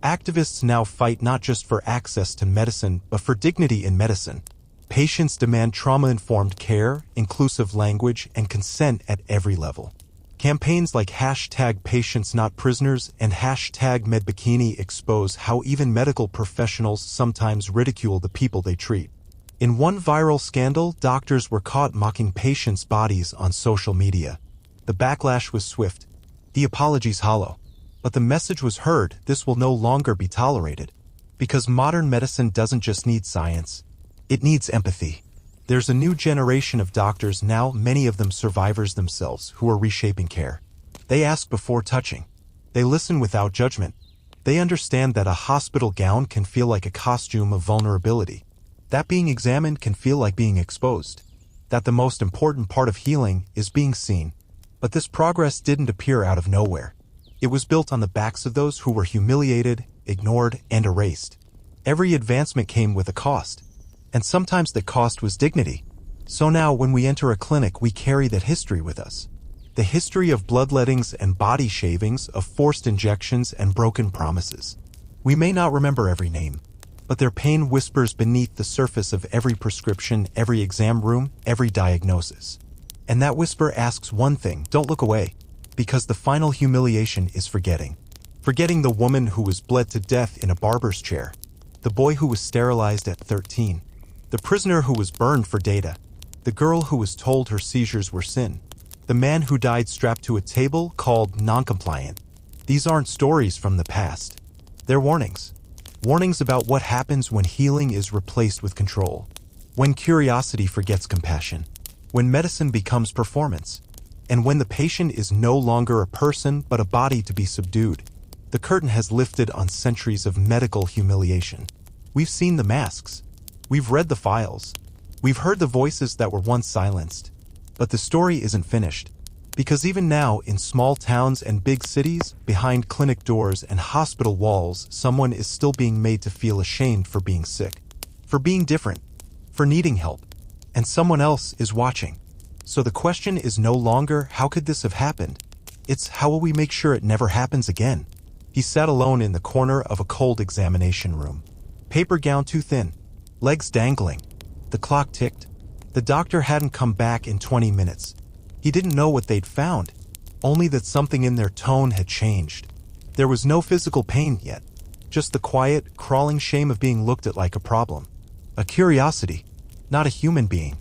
Speaker 1: Activists now fight not just for access to medicine, but for dignity in medicine. Patients demand trauma-informed care, inclusive language, and consent at every level. Campaigns like #PatientsNotPrisoners and #MedBikini expose how even medical professionals sometimes ridicule the people they treat. In one viral scandal, doctors were caught mocking patients' bodies on social media. The backlash was swift. The apologies hollow. But the message was heard: this will no longer be tolerated. Because modern medicine doesn't just need science. It needs empathy. There's a new generation of doctors now, many of them survivors themselves, who are reshaping care. They ask before touching. They listen without judgment. They understand that a hospital gown can feel like a costume of vulnerability. That being examined can feel like being exposed. That the most important part of healing is being seen. But this progress didn't appear out of nowhere. It was built on the backs of those who were humiliated, ignored, and erased. Every advancement came with a cost. And sometimes the cost was dignity. So now when we enter a clinic, we carry that history with us. The history of bloodlettings and body shavings, of forced injections and broken promises. We may not remember every name, but their pain whispers beneath the surface of every prescription, every exam room, every diagnosis. And that whisper asks one thing: don't look away. Because the final humiliation is forgetting. Forgetting the woman who was bled to death in a barber's chair. The boy who was sterilized at 13. The prisoner who was burned for data. The girl who was told her seizures were sin. The man who died strapped to a table called non-compliant. These aren't stories from the past. They're warnings. Warnings about what happens when healing is replaced with control. When curiosity forgets compassion. When medicine becomes performance. And when the patient is no longer a person but a body to be subdued. The curtain has lifted on centuries of medical humiliation. We've seen the masks. We've read the files. We've heard the voices that were once silenced. But the story isn't finished. Because even now, in small towns and big cities, behind clinic doors and hospital walls, someone is still being made to feel ashamed for being sick, for being different, for needing help. And someone else is watching. So the question is no longer, how could this have happened? It's, how will we make sure it never happens again? He sat alone in the corner of a cold examination room. Paper gown too thin, legs dangling. The clock ticked. The doctor hadn't come back in 20 minutes. He didn't know what they'd found, only that something in their tone had changed. There was no physical pain yet, just the quiet, crawling shame of being looked at like a problem. A curiosity, not a human being.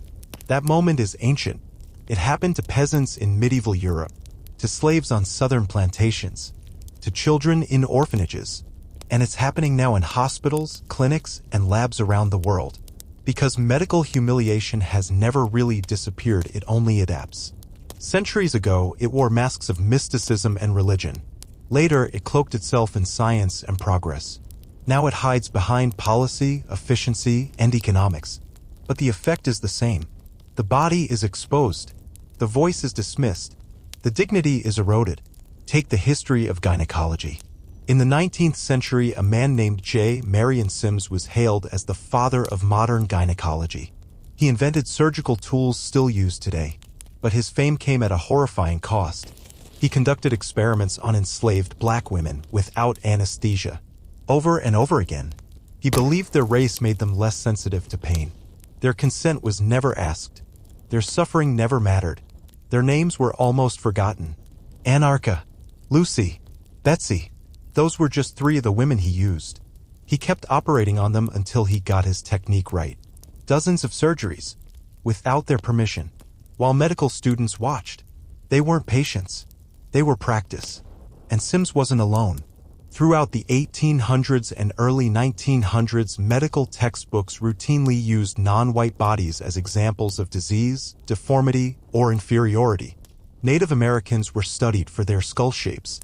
Speaker 1: That moment is ancient. It happened to peasants in medieval Europe, to slaves on southern plantations, to children in orphanages. And it's happening now in hospitals, clinics, and labs around the world. Because medical humiliation has never really disappeared, it only adapts. Centuries ago, it wore masks of mysticism and religion. Later, it cloaked itself in science and progress. Now it hides behind policy, efficiency, and economics. But the effect is the same. The body is exposed. The voice is dismissed. The dignity is eroded. Take the history of gynecology. In the 19th century, a man named J. Marion Sims was hailed as the father of modern gynecology. He invented surgical tools still used today. But his fame came at a horrifying cost. He conducted experiments on enslaved black women without anesthesia. Over and over again. He believed their race made them less sensitive to pain. Their consent was never asked. Their suffering never mattered. Their names were almost forgotten. Anarcha, Lucy, Betsy. Those were just 3 of the women he used. He kept operating on them until he got his technique right. Dozens of surgeries, without their permission, while medical students watched. They weren't patients. They were practice. And Sims wasn't alone. Throughout the 1800s and early 1900s, medical textbooks routinely used non-white bodies as examples of disease, deformity, or inferiority. Native Americans were studied for their skull shapes.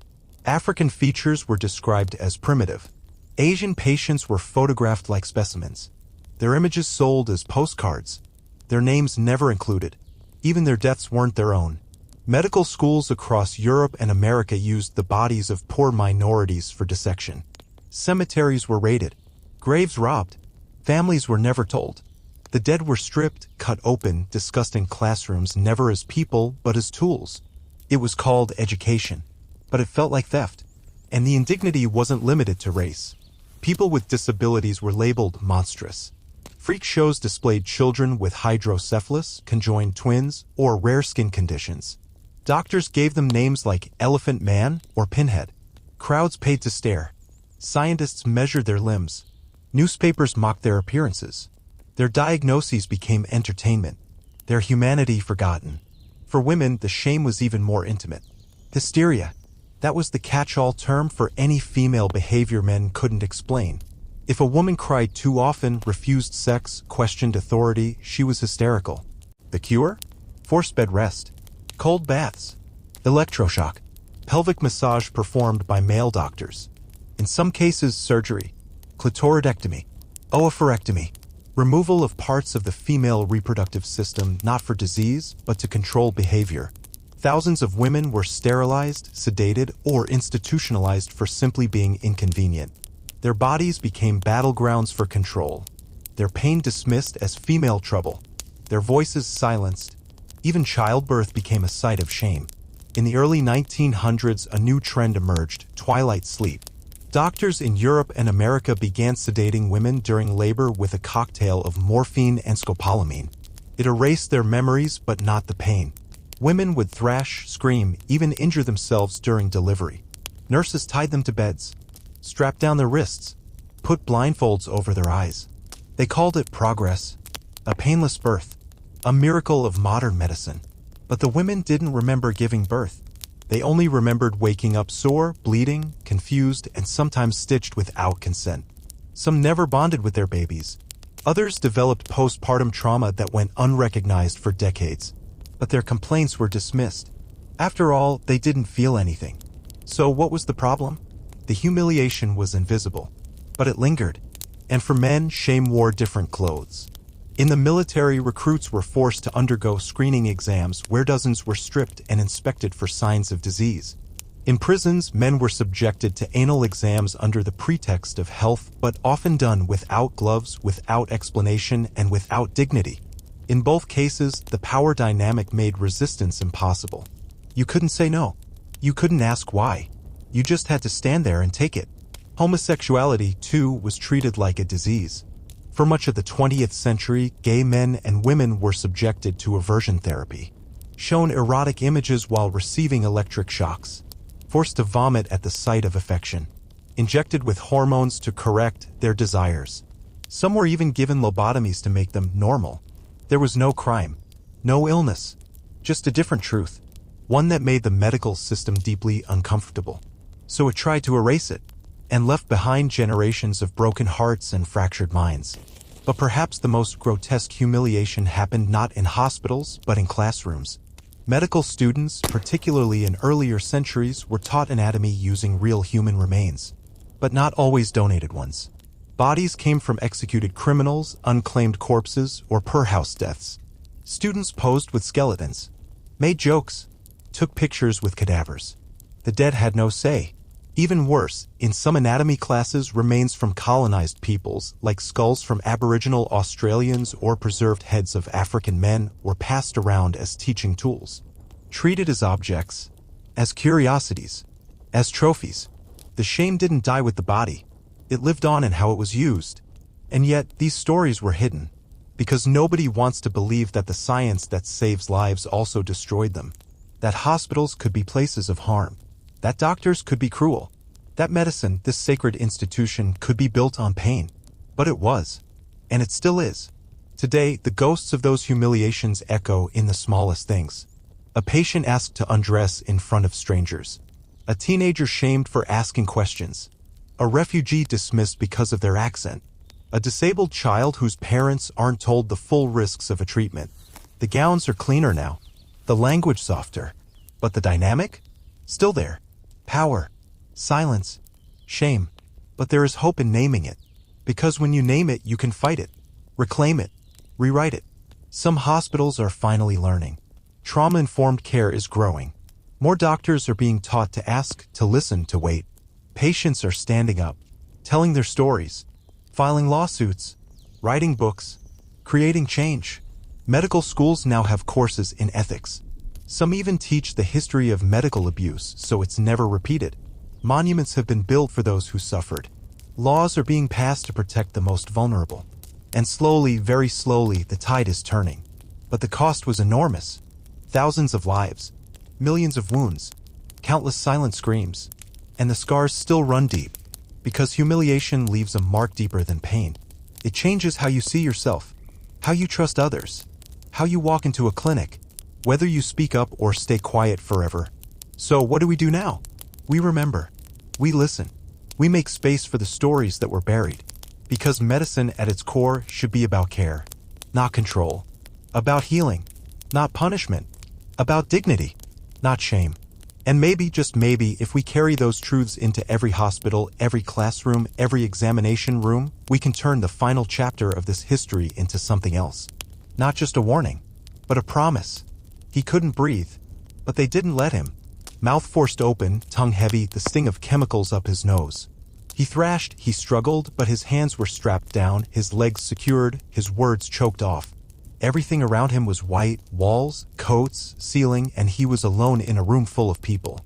Speaker 1: African features were described as primitive. Asian patients were photographed like specimens. Their images sold as postcards. Their names never included. Even their deaths weren't their own. Medical schools across Europe and America used the bodies of poor minorities for dissection. Cemeteries were raided. Graves robbed. Families were never told. The dead were stripped, cut open, discussed in classrooms never as people but as tools. It was called education. But it felt like theft. And the indignity wasn't limited to race. People with disabilities were labeled monstrous. Freak shows displayed children with hydrocephalus, conjoined twins, or rare skin conditions. Doctors gave them names like Elephant Man or Pinhead. Crowds paid to stare. Scientists measured their limbs. Newspapers mocked their appearances. Their diagnoses became entertainment. Their humanity forgotten. For women, the shame was even more intimate. Hysteria. That was the catch-all term for any female behavior men couldn't explain. If a woman cried too often, refused sex, questioned authority, she was hysterical. The cure? Forced bed rest. Cold baths. Electroshock. Pelvic massage performed by male doctors. In some cases, surgery. Clitoridectomy. Oophorectomy. Removal of parts of the female reproductive system not for disease, but to control behavior. Thousands of women were sterilized, sedated, or institutionalized for simply being inconvenient. Their bodies became battlegrounds for control. Their pain dismissed as female trouble. Their voices silenced. Even childbirth became a sight of shame. In the early 1900s, a new trend emerged: twilight sleep. Doctors in Europe and America began sedating women during labor with a cocktail of morphine and scopolamine. It erased their memories, but not the pain. Women would thrash, scream, even injure themselves during delivery. Nurses tied them to beds, strapped down their wrists, put blindfolds over their eyes. They called it progress, a painless birth, a miracle of modern medicine. But the women didn't remember giving birth. They only remembered waking up sore, bleeding, confused, and sometimes stitched without consent. Some never bonded with their babies. Others developed postpartum trauma that went unrecognized for decades. But their complaints were dismissed. After all, they didn't feel anything. So what was the problem? The humiliation was invisible. But it lingered. And for men, shame wore different clothes. In the military, recruits were forced to undergo screening exams where dozens were stripped and inspected for signs of disease. In prisons, men were subjected to anal exams under the pretext of health, but often done without gloves, without explanation, and without dignity. In both cases, the power dynamic made resistance impossible. You couldn't say no. You couldn't ask why. You just had to stand there and take it. Homosexuality, too, was treated like a disease. For much of the 20th century, gay men and women were subjected to aversion therapy, shown erotic images while receiving electric shocks, forced to vomit at the sight of affection, injected with hormones to correct their desires. Some were even given lobotomies to make them normal. There was no crime, no illness, just a different truth, one that made the medical system deeply uncomfortable. So it tried to erase it, and left behind generations of broken hearts and fractured minds. But perhaps the most grotesque humiliation happened not in hospitals, but in classrooms. Medical students, particularly in earlier centuries, were taught anatomy using real human remains, but not always donated ones. Bodies came from executed criminals, unclaimed corpses, or poorhouse deaths. Students posed with skeletons, made jokes, took pictures with cadavers. The dead had no say. Even worse, in some anatomy classes, remains from colonized peoples, like skulls from Aboriginal Australians or preserved heads of African men, were passed around as teaching tools. Treated as objects, as curiosities, as trophies. The shame didn't die with the body. It lived on in how it was used. And yet, these stories were hidden, because nobody wants to believe that the science that saves lives also destroyed them. That hospitals could be places of harm. That doctors could be cruel. That medicine, this sacred institution, could be built on pain. But it was. And it still is. Today, the ghosts of those humiliations echo in the smallest things. A patient asked to undress in front of strangers. A teenager shamed for asking questions. A refugee dismissed because of their accent. A disabled child whose parents aren't told the full risks of a treatment. The gowns are cleaner now. The language softer. But the dynamic? Still there. Power, silence, shame. But there is hope in naming it. Because when you name it, you can fight it, reclaim it, rewrite it. Some hospitals are finally learning. Trauma-informed care is growing. More doctors are being taught to ask, to listen, to wait. Patients are standing up, telling their stories, filing lawsuits, writing books, creating change. Medical schools now have courses in ethics. Some even teach the history of medical abuse so it's never repeated. Monuments have been built for those who suffered. Laws are being passed to protect the most vulnerable. And slowly, very slowly, the tide is turning. But the cost was enormous. Thousands of lives, millions of wounds, countless silent screams. And the scars still run deep, because humiliation leaves a mark deeper than pain. It changes how you see yourself, how you trust others, how you walk into a clinic, whether you speak up or stay quiet forever. So what do we do now? We remember. We listen. We make space for the stories that were buried. Because medicine at its core should be about care, not control. About healing, not punishment. About dignity, not shame. And maybe, just maybe, if we carry those truths into every hospital, every classroom, every examination room, we can turn the final chapter of this history into something else. Not just a warning, but a promise. He couldn't breathe, but they didn't let him. Mouth forced open, tongue heavy, the sting of chemicals up his nose. He thrashed, he struggled, but his hands were strapped down, his legs secured, his words choked off. Everything around him was white, walls, coats, ceiling, and he was alone in a room full of people.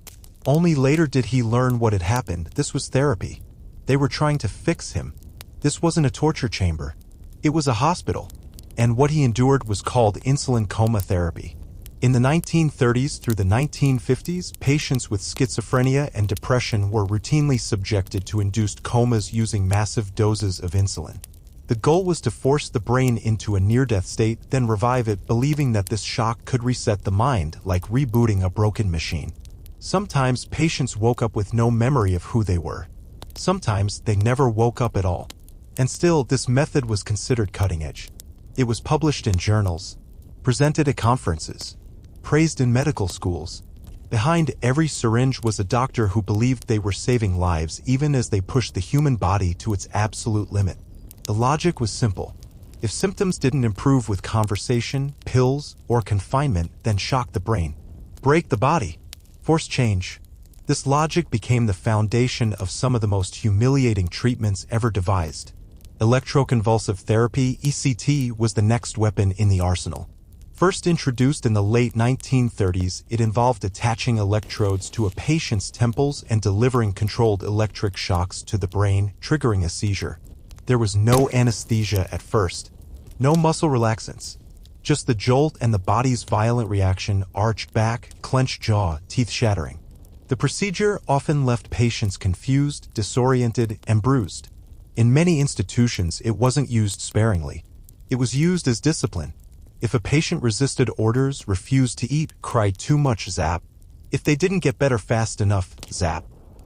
Speaker 1: Only later did he learn what had happened. This was therapy. They were trying to fix him. This wasn't a torture chamber. It was a hospital. And what he endured was called insulin coma therapy. In the 1930s through the 1950s, patients with schizophrenia and depression were routinely subjected to induced comas using massive doses of insulin. The goal was to force the brain into a near-death state, then revive it, believing that this shock could reset the mind, like rebooting a broken machine. Sometimes patients woke up with no memory of who they were. Sometimes they never woke up at all. And still, this method was considered cutting-edge. It was published in journals, presented at conferences, praised in medical schools. Behind every syringe was a doctor who believed they were saving lives even as they pushed the human body to its absolute limit. The logic was simple. If symptoms didn't improve with conversation, pills, or confinement, then shock the brain. Break the body. Force change. This logic became the foundation of some of the most humiliating treatments ever devised. Electroconvulsive therapy, ECT, was the next weapon in the arsenal. First introduced in the late 1930s, it involved attaching electrodes to a patient's temples and delivering controlled electric shocks to the brain, triggering a seizure. There was no anesthesia at first, no muscle relaxants, just the jolt and the body's violent reaction, arched back, clenched jaw, teeth shattering. The procedure often left patients confused, disoriented, and bruised. In many institutions, it wasn't used sparingly. It was used as discipline. If a patient resisted orders, refused to eat, cried too much, zap. If they didn't get better fast enough, zap.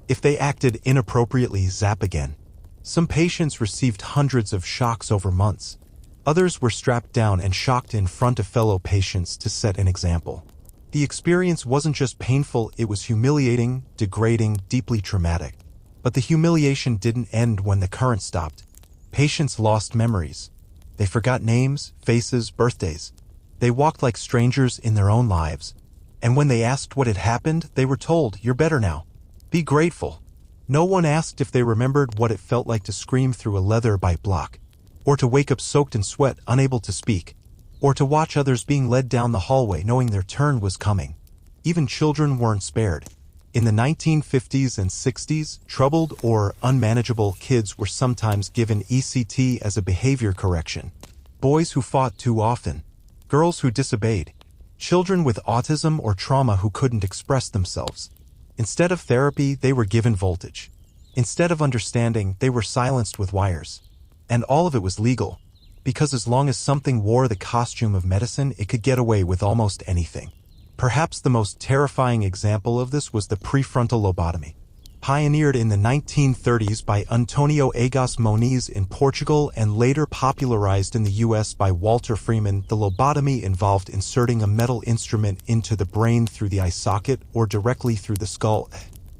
Speaker 1: If they acted inappropriately, zap again. Some patients received hundreds of shocks over months. Others were strapped down and shocked in front of fellow patients to set an example. The experience wasn't just painful, it was humiliating, degrading, deeply traumatic. But the humiliation didn't end when the current stopped. Patients lost memories. They forgot names, faces, birthdays. They walked like strangers in their own lives. And when they asked what had happened, they were told, "You're better now. Be grateful." No one asked if they remembered what it felt like to scream through a leather-bound block, or to wake up soaked in sweat, unable to speak, or to watch others being led down the hallway knowing their turn was coming. Even children weren't spared. In the 1950s and 60s, troubled or unmanageable kids were sometimes given ECT as a behavior correction. Boys who fought too often, girls who disobeyed, children with autism or trauma who couldn't express themselves. Instead of therapy, they were given voltage. Instead of understanding, they were silenced with wires. And all of it was legal, because as long as something wore the costume of medicine, it could get away with almost anything. Perhaps the most terrifying example of this was the prefrontal lobotomy. Pioneered in the 1930s by Antonio Egas Moniz in Portugal and later popularized in the US by Walter Freeman, the lobotomy involved inserting a metal instrument into the brain through the eye socket or directly through the skull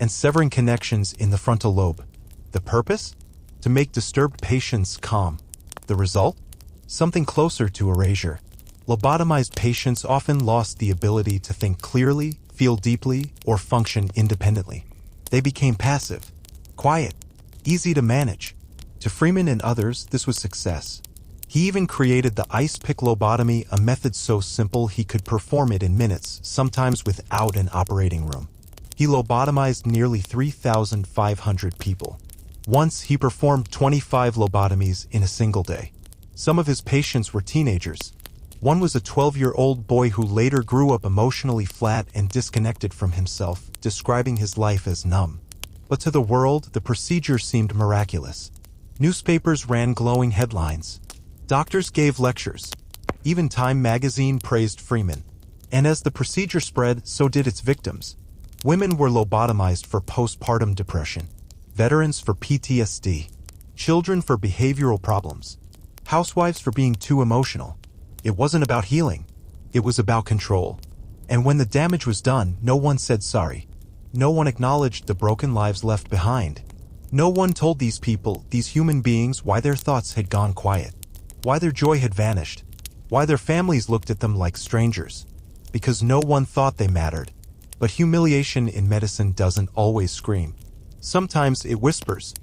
Speaker 1: and severing connections in the frontal lobe. The purpose? To make disturbed patients calm. The result? Something closer to erasure. Lobotomized patients often lost the ability to think clearly, feel deeply, or function independently. They became passive, quiet, easy to manage. To Freeman and others, this was success. He even created the ice pick lobotomy, a method so simple he could perform it in minutes, sometimes without an operating room. He lobotomized nearly 3,500 people. Once, he performed 25 lobotomies in a single day. Some of his patients were teenagers. One was a 12-year-old boy who later grew up emotionally flat and disconnected from himself, describing his life as numb. But to the world, the procedure seemed miraculous. Newspapers ran glowing headlines. Doctors gave lectures. Even Time magazine praised Freeman. And as the procedure spread, so did its victims. Women were lobotomized for postpartum depression, veterans for PTSD, children for behavioral problems, housewives for being too emotional. It wasn't about healing. It was about control. And when the damage was done, no one said sorry. No one acknowledged the broken lives left behind. No one told these people, these human beings, why their thoughts had gone quiet, why their joy had vanished, why their families looked at them like strangers. Because no one thought they mattered. But humiliation in medicine doesn't always scream. Sometimes it whispers.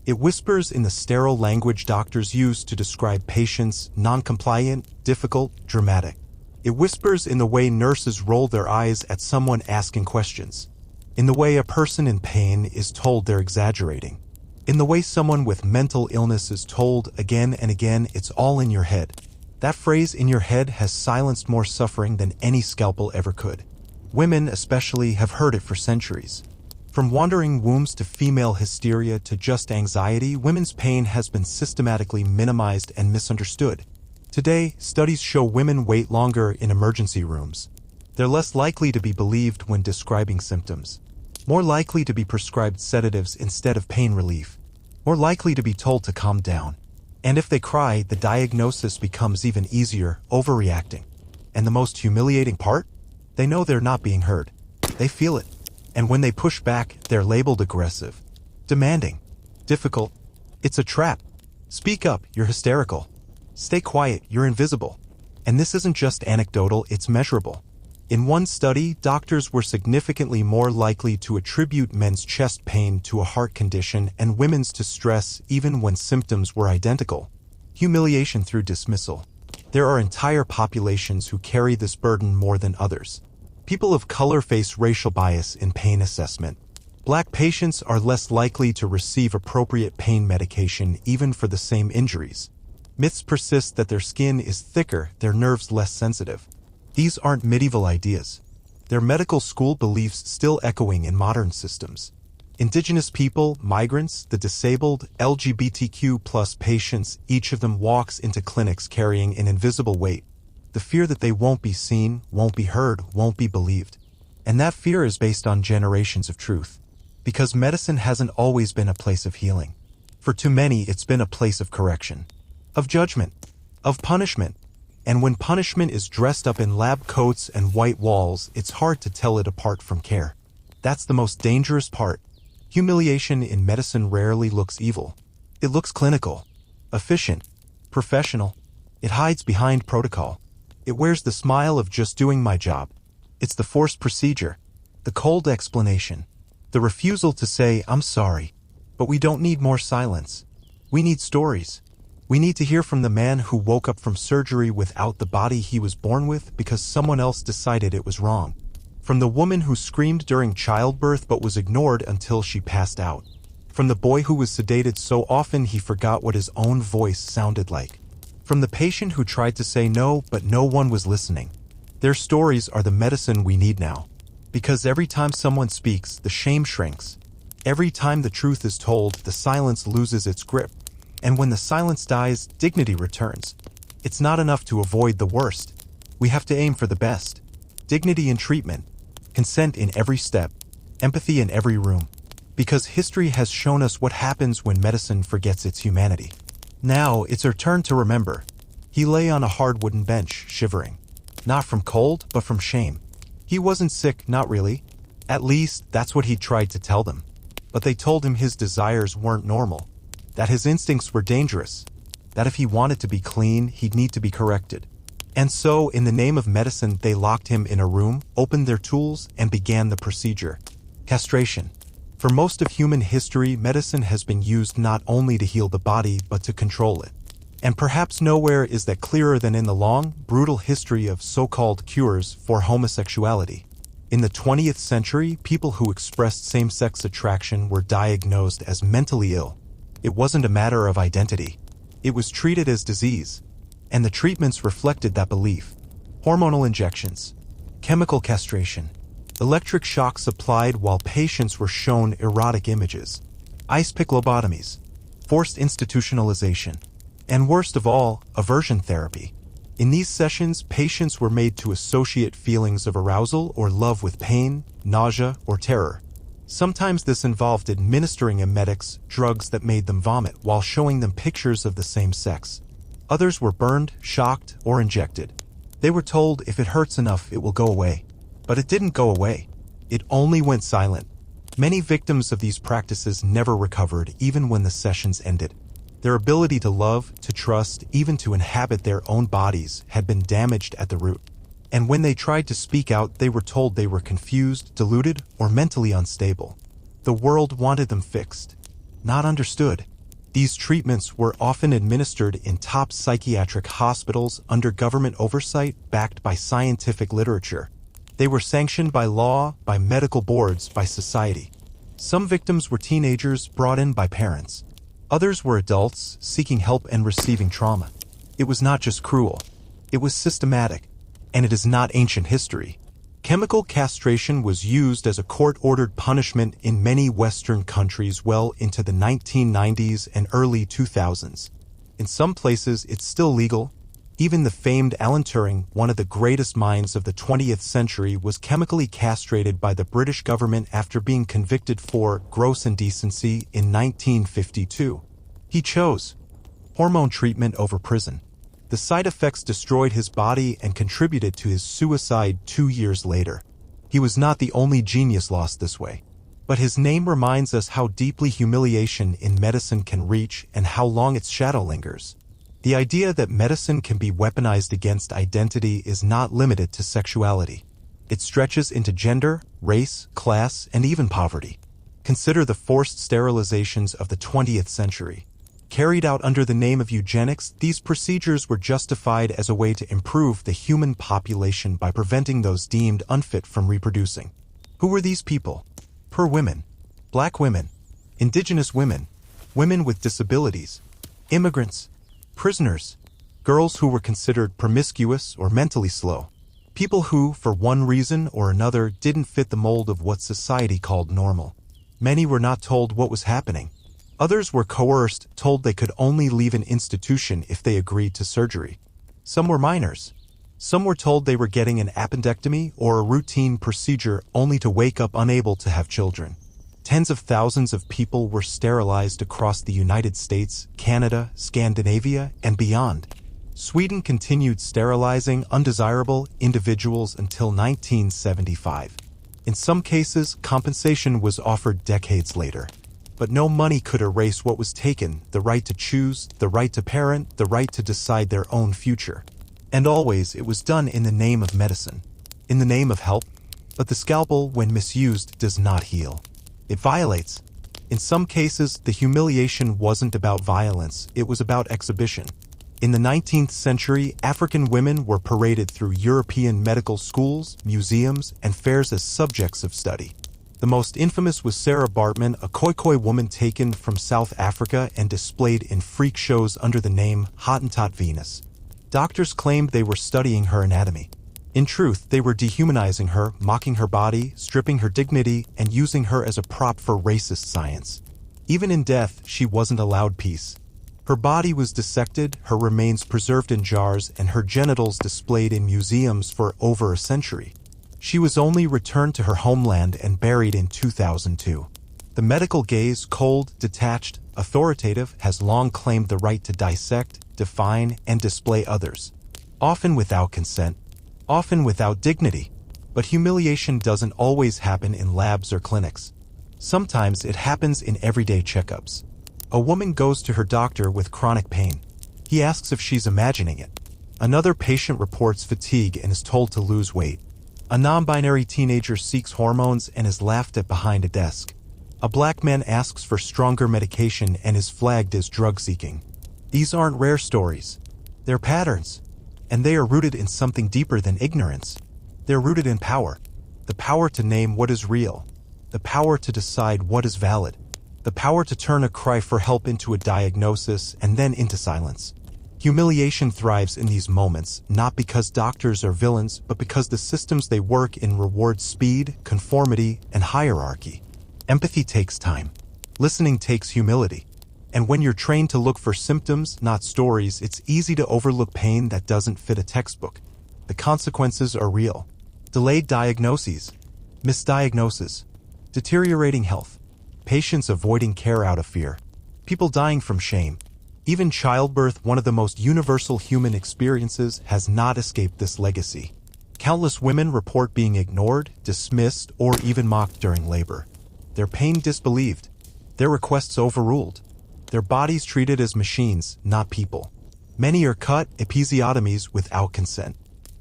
Speaker 1: It whispers in the sterile language doctors use to describe patients, non-compliant, difficult, dramatic. It whispers in the way nurses roll their eyes at someone asking questions. In the way a person in pain is told they're exaggerating. In the way someone with mental illness is told again and again, it's all in your head. That phrase, "in your head," has silenced more suffering than any scalpel ever could. Women, especially, have heard it for centuries. From wandering wombs to female hysteria to just anxiety, women's pain has been systematically minimized and misunderstood. Today, studies show women wait longer in emergency rooms. They're less likely to be believed when describing symptoms, more likely to be prescribed sedatives instead of pain relief, more likely to be told to calm down. And if they cry, the diagnosis becomes even easier, overreacting. And the most humiliating part? They know they're not being heard. They feel it. And when they push back, they're labeled aggressive, demanding, difficult. It's a trap. Speak up, you're hysterical. Stay quiet, you're invisible. And this isn't just anecdotal, it's measurable. In one study, doctors were significantly more likely to attribute men's chest pain to a heart condition and women's to stress even when symptoms were identical. Humiliation through dismissal. There are entire populations who carry this burden more than others. People of color face racial bias in pain assessment. Black patients are less likely to receive appropriate pain medication even for the same injuries. Myths persist that their skin is thicker, their nerves less sensitive. These aren't medieval ideas. They're medical school beliefs still echoing in modern systems. Indigenous people, migrants, the disabled, LGBTQ+ patients, each of them walks into clinics carrying an invisible weight. The fear that they won't be seen, won't be heard, won't be believed. And that fear is based on generations of truth. Because medicine hasn't always been a place of healing. For too many, it's been a place of correction, of judgment, of punishment. And when punishment is dressed up in lab coats and white walls, it's hard to tell it apart from care. That's the most dangerous part. Humiliation in medicine rarely looks evil. It looks clinical, efficient, professional. It hides behind protocol. It wears the smile of just doing my job. It's the forced procedure, the cold explanation, the refusal to say, I'm sorry, but we don't need more silence. We need stories. We need to hear from the man who woke up from surgery without the body he was born with because someone else decided it was wrong. From the woman who screamed during childbirth but was ignored until she passed out. From the boy who was sedated so often he forgot what his own voice sounded like. From the patient who tried to say no but no one was listening. Their stories are the medicine we need now. Because every time someone speaks, the shame shrinks. Every time the truth is told, the silence loses its grip. And when the silence dies, dignity returns. It's not enough to avoid the worst. We have to aim for the best. Dignity in treatment. Consent in every step. Empathy in every room. Because history has shown us what happens when medicine forgets its humanity. Now, it's our turn to remember. He lay on a hard wooden bench, shivering. Not from cold, but from shame. He wasn't sick, not really. At least, that's what he tried to tell them. But they told him his desires weren't normal. That his instincts were dangerous. That if he wanted to be clean, he'd need to be corrected. And so, in the name of medicine, they locked him in a room, opened their tools, and began the procedure. Castration. For most of human history, medicine has been used not only to heal the body, but to control it. And perhaps nowhere is that clearer than in the long, brutal history of so-called cures for homosexuality. In the 20th century, people who expressed same-sex attraction were diagnosed as mentally ill. It wasn't a matter of identity. It was treated as disease. And the treatments reflected that belief. Hormonal injections, chemical castration, electric shocks applied while patients were shown erotic images, ice pick lobotomies, forced institutionalization, and worst of all, aversion therapy. In these sessions, patients were made to associate feelings of arousal or love with pain, nausea, or terror. Sometimes this involved administering emetics, drugs that made them vomit, while showing them pictures of the same sex. Others were burned, shocked, or injected. They were told if it hurts enough, it will go away. But it didn't go away. It only went silent. Many victims of these practices never recovered, even when the sessions ended. Their ability to love, to trust, even to inhabit their own bodies had been damaged at the root. And when they tried to speak out, they were told they were confused, deluded, or mentally unstable. The world wanted them fixed, not understood. These treatments were often administered in top psychiatric hospitals under government oversight, backed by scientific literature. They were sanctioned by law, by medical boards, by society. Some victims were teenagers brought in by parents. Others were adults seeking help and receiving trauma. It was not just cruel. It was systematic. And it is not ancient history. Chemical castration was used as a court-ordered punishment in many Western countries well into the 1990s and early 2000s. In some places, it's still legal. Even the famed Alan Turing, one of the greatest minds of the 20th century, was chemically castrated by the British government after being convicted for gross indecency in 1952. He chose hormone treatment over prison. The side effects destroyed his body and contributed to his suicide 2 years later. He was not the only genius lost this way. But his name reminds us how deeply humiliation in medicine can reach and how long its shadow lingers. The idea that medicine can be weaponized against identity is not limited to sexuality. It stretches into gender, race, class, and even poverty. Consider the forced sterilizations of the 20th century. Carried out under the name of eugenics, these procedures were justified as a way to improve the human population by preventing those deemed unfit from reproducing. Who were these people? Poor women, black women, indigenous women, women with disabilities, immigrants, prisoners, girls who were considered promiscuous or mentally slow, people who, for one reason or another, didn't fit the mold of what society called normal. Many were not told what was happening. Others were coerced, told they could only leave an institution if they agreed to surgery. Some were minors. Some were told they were getting an appendectomy or a routine procedure only to wake up unable to have children. Tens of thousands of people were sterilized across the United States, Canada, Scandinavia, and beyond. Sweden continued sterilizing undesirable individuals until 1975. In some cases, compensation was offered decades later. But no money could erase what was taken: the right to choose, the right to parent, the right to decide their own future. And always it was done in the name of medicine, in the name of help. But the scalpel, when misused, does not heal. It violates. In some cases, the humiliation wasn't about violence, it was about exhibition. In the 19th century, African women were paraded through European medical schools, museums, and fairs as subjects of study. The most infamous was Sarah Baartman, a Khoikhoi woman taken from South Africa and displayed in freak shows under the name Hottentot Venus. Doctors claimed they were studying her anatomy. In truth, they were dehumanizing her, mocking her body, stripping her dignity, and using her as a prop for racist science. Even in death, she wasn't allowed peace. Her body was dissected, her remains preserved in jars, and her genitals displayed in museums for over a century. She was only returned to her homeland and buried in 2002. The medical gaze, cold, detached, authoritative, has long claimed the right to dissect, define, and display others. Often without consent, often without dignity. But humiliation doesn't always happen in labs or clinics. Sometimes it happens in everyday checkups. A woman goes to her doctor with chronic pain. He asks if she's imagining it. Another patient reports fatigue and is told to lose weight. A non-binary teenager seeks hormones and is laughed at behind a desk. A black man asks for stronger medication and is flagged as drug-seeking. These aren't rare stories. They're patterns. And they are rooted in something deeper than ignorance. They're rooted in power. The power to name what is real. The power to decide what is valid. The power to turn a cry for help into a diagnosis and then into silence. Humiliation thrives in these moments, not because doctors are villains, but because the systems they work in reward speed, conformity, and hierarchy. Empathy takes time. Listening takes humility. And when you're trained to look for symptoms, not stories, it's easy to overlook pain that doesn't fit a textbook. The consequences are real. Delayed diagnoses, misdiagnosis, deteriorating health, patients avoiding care out of fear, people dying from shame. Even childbirth, one of the most universal human experiences, has not escaped this legacy. Countless women report being ignored, dismissed, or even mocked during labor. Their pain disbelieved, their requests overruled, their bodies treated as machines, not people. Many are cut, episiotomies, without consent.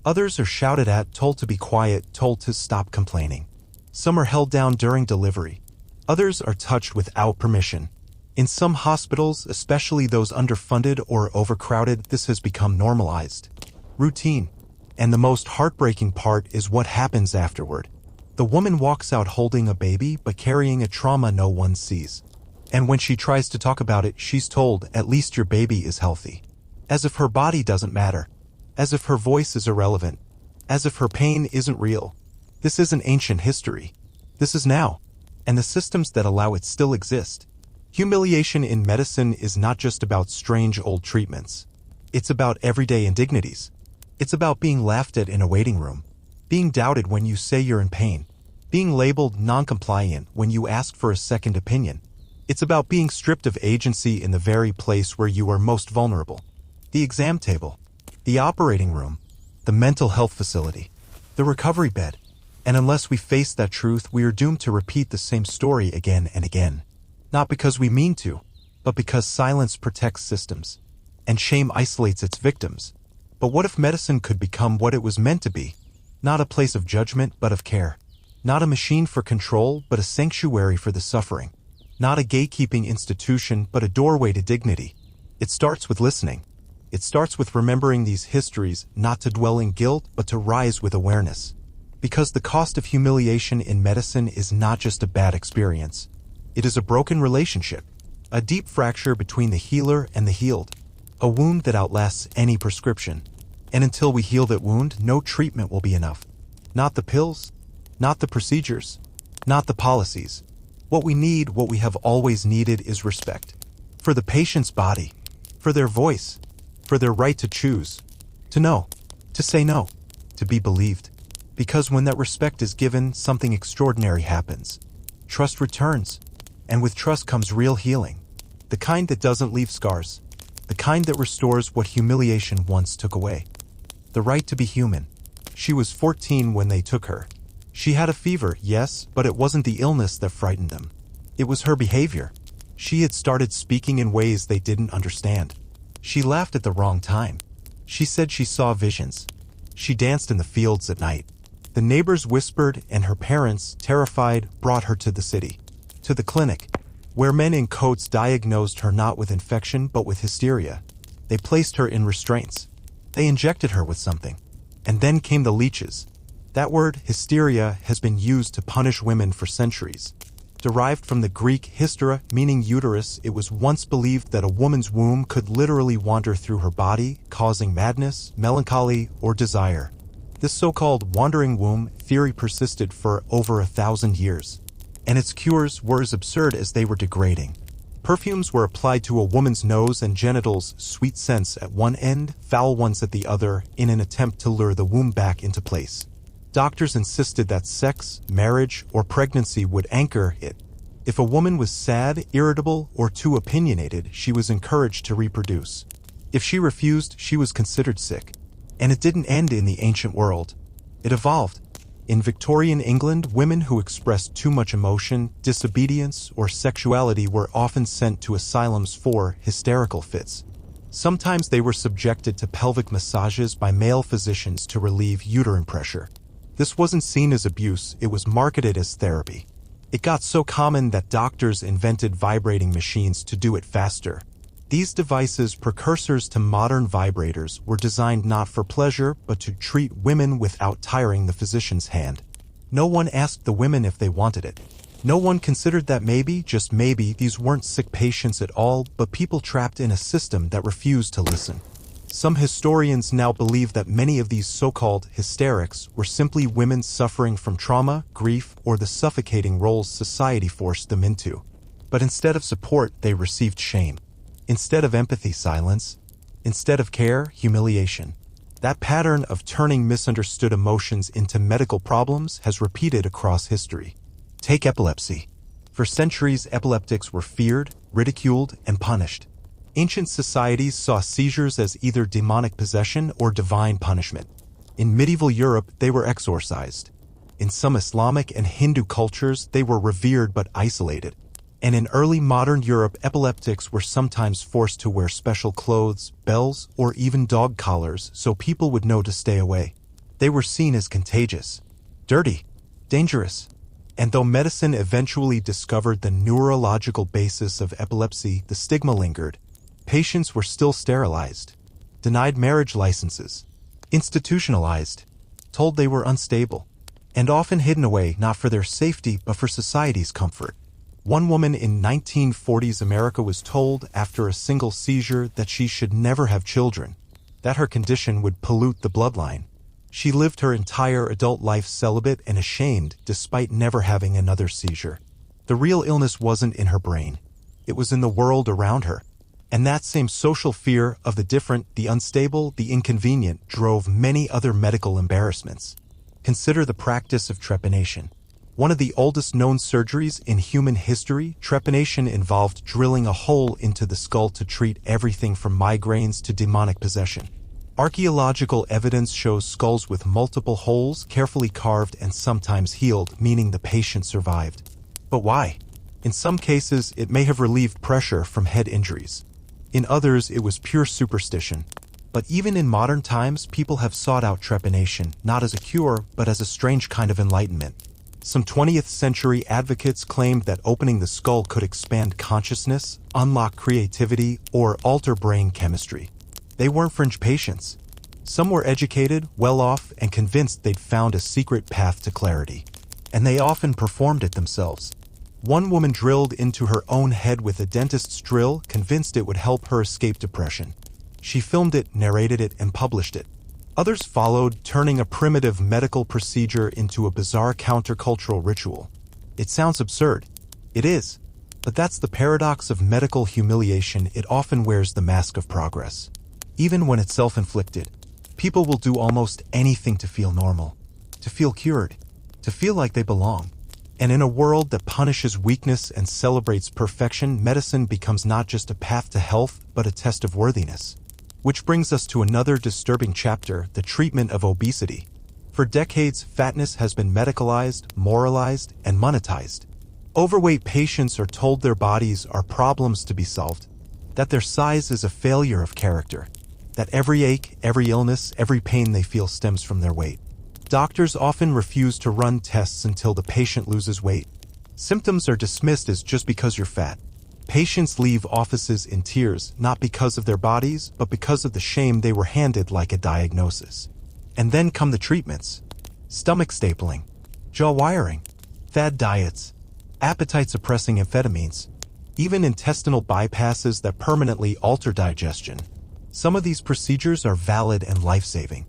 Speaker 1: Others are shouted at, told to be quiet, told to stop complaining. Some are held down during delivery. Others are touched without permission. In some hospitals, especially those underfunded or overcrowded, this has become normalized. Routine. And the most heartbreaking part is what happens afterward. The woman walks out holding a baby but carrying a trauma no one sees. And when she tries to talk about it, she's told, "At least your baby is healthy." As if her body doesn't matter. As if her voice is irrelevant. As if her pain isn't real. This isn't ancient history. This is now. And the systems that allow it still exist. Humiliation in medicine is not just about strange old treatments. It's about everyday indignities. It's about being laughed at in a waiting room, being doubted when you say you're in pain, being labeled non-compliant when you ask for a second opinion. It's about being stripped of agency in the very place where you are most vulnerable. The exam table, the operating room, the mental health facility, the recovery bed. And unless we face that truth, we are doomed to repeat the same story again and again. Not because we mean to, but because silence protects systems. and shame isolates its victims. But what if medicine could become what it was meant to be? Not a place of judgment, but of care. Not a machine for control, but a sanctuary for the suffering. Not a gatekeeping institution, but a doorway to dignity. It starts with listening. It starts with remembering these histories, not to dwell in guilt, but to rise with awareness. Because the cost of humiliation in medicine is not just a bad experience. It is a broken relationship, a deep fracture between the healer and the healed, a wound that outlasts any prescription. And until we heal that wound, no treatment will be enough. Not the pills, not the procedures, not the policies. What we need, what we have always needed, is respect. For the patient's body, for their voice, for their right to choose, to know, to say no, to be believed. Because when that respect is given, something extraordinary happens. Trust returns, and with trust comes real healing. The kind that doesn't leave scars, the kind that restores what humiliation once took away. The right to be human. She was 14 when they took her. She had a fever, yes, but it wasn't the illness that frightened them. It was her behavior. She had started speaking in ways they didn't understand. She laughed at the wrong time. She said she saw visions. She danced in the fields at night. The neighbors whispered, and her parents, terrified, brought her to the city, to the clinic, where men in coats diagnosed her not with infection but with hysteria. They placed her in restraints. They injected her with something. And then came the leeches. That word, hysteria, has been used to punish women for centuries. Derived from the Greek hystera, meaning uterus, it was once believed that a woman's womb could literally wander through her body, causing madness, melancholy, or desire. This so-called wandering womb theory persisted for over 1,000 years, and its cures were as absurd as they were degrading. Perfumes were applied to a woman's nose and genitals, sweet scents at one end, foul ones at the other, in an attempt to lure the womb back into place. Doctors insisted that sex, marriage, or pregnancy would anchor it. If a woman was sad, irritable, or too opinionated, she was encouraged to reproduce. If she refused, she was considered sick. And it didn't end in the ancient world. It evolved. In Victorian England, women who expressed too much emotion, disobedience, or sexuality were often sent to asylums for hysterical fits. Sometimes they were subjected to pelvic massages by male physicians to relieve uterine pressure. This wasn't seen as abuse, it was marketed as therapy. It got so common that doctors invented vibrating machines to do it faster. These devices, precursors to modern vibrators, were designed not for pleasure, but to treat women without tiring the physician's hand. No one asked the women if they wanted it. No one considered that maybe, just maybe, these weren't sick patients at all, but people trapped in a system that refused to listen. Some historians now believe that many of these so-called hysterics were simply women suffering from trauma, grief, or the suffocating roles society forced them into. But instead of support, they received shame. Instead of empathy, silence. Instead of care, humiliation. That pattern of turning misunderstood emotions into medical problems has repeated across history. Take epilepsy. For centuries, epileptics were feared, ridiculed, and punished. Ancient societies saw seizures as either demonic possession or divine punishment. In medieval Europe, they were exorcised. In some Islamic and Hindu cultures, they were revered but isolated. And in early modern Europe, epileptics were sometimes forced to wear special clothes, bells, or even dog collars so people would know to stay away. They were seen as contagious, dirty, dangerous. And though medicine eventually discovered the neurological basis of epilepsy, the stigma lingered. Patients were still sterilized, denied marriage licenses, institutionalized, told they were unstable, and often hidden away not for their safety but for society's comfort. One woman in 1940s America was told after a single seizure that she should never have children, that her condition would pollute the bloodline. She lived her entire adult life celibate and ashamed despite never having another seizure. The real illness wasn't in her brain. It was in the world around her. And that same social fear of the different, the unstable, the inconvenient drove many other medical embarrassments. Consider the practice of trepanation. One of the oldest known surgeries in human history, trepanation involved drilling a hole into the skull to treat everything from migraines to demonic possession. Archaeological evidence shows skulls with multiple holes, carefully carved and sometimes healed, meaning the patient survived. But why? In some cases, it may have relieved pressure from head injuries. In others, it was pure superstition. But even in modern times, people have sought out trepanation, not as a cure, but as a strange kind of enlightenment. Some 20th century advocates claimed that opening the skull could expand consciousness, unlock creativity, or alter brain chemistry. They weren't fringe patients. Some were educated, well-off, and convinced they'd found a secret path to clarity. And they often performed it themselves. One woman drilled into her own head with a dentist's drill, convinced it would help her escape depression. She filmed it, narrated it, and published it. Others followed, turning a primitive medical procedure into a bizarre countercultural ritual. It sounds absurd. It is. But that's the paradox of medical humiliation. It often wears the mask of progress. Even when it's self-inflicted, people will do almost anything to feel normal, to feel cured, to feel like they belong. And in a world that punishes weakness and celebrates perfection, medicine becomes not just a path to health, but a test of worthiness. Which brings us to another disturbing chapter, the treatment of obesity. For decades, fatness has been medicalized, moralized, and monetized. Overweight patients are told their bodies are problems to be solved, that their size is a failure of character, that every ache, every illness, every pain they feel stems from their weight. Doctors often refuse to run tests until the patient loses weight. Symptoms are dismissed as just because you're fat. Patients leave offices in tears, not because of their bodies, but because of the shame they were handed like a diagnosis. And then come the treatments. Stomach stapling, jaw wiring, fad diets, appetite-suppressing amphetamines, even intestinal bypasses that permanently alter digestion. Some of these procedures are valid and life-saving.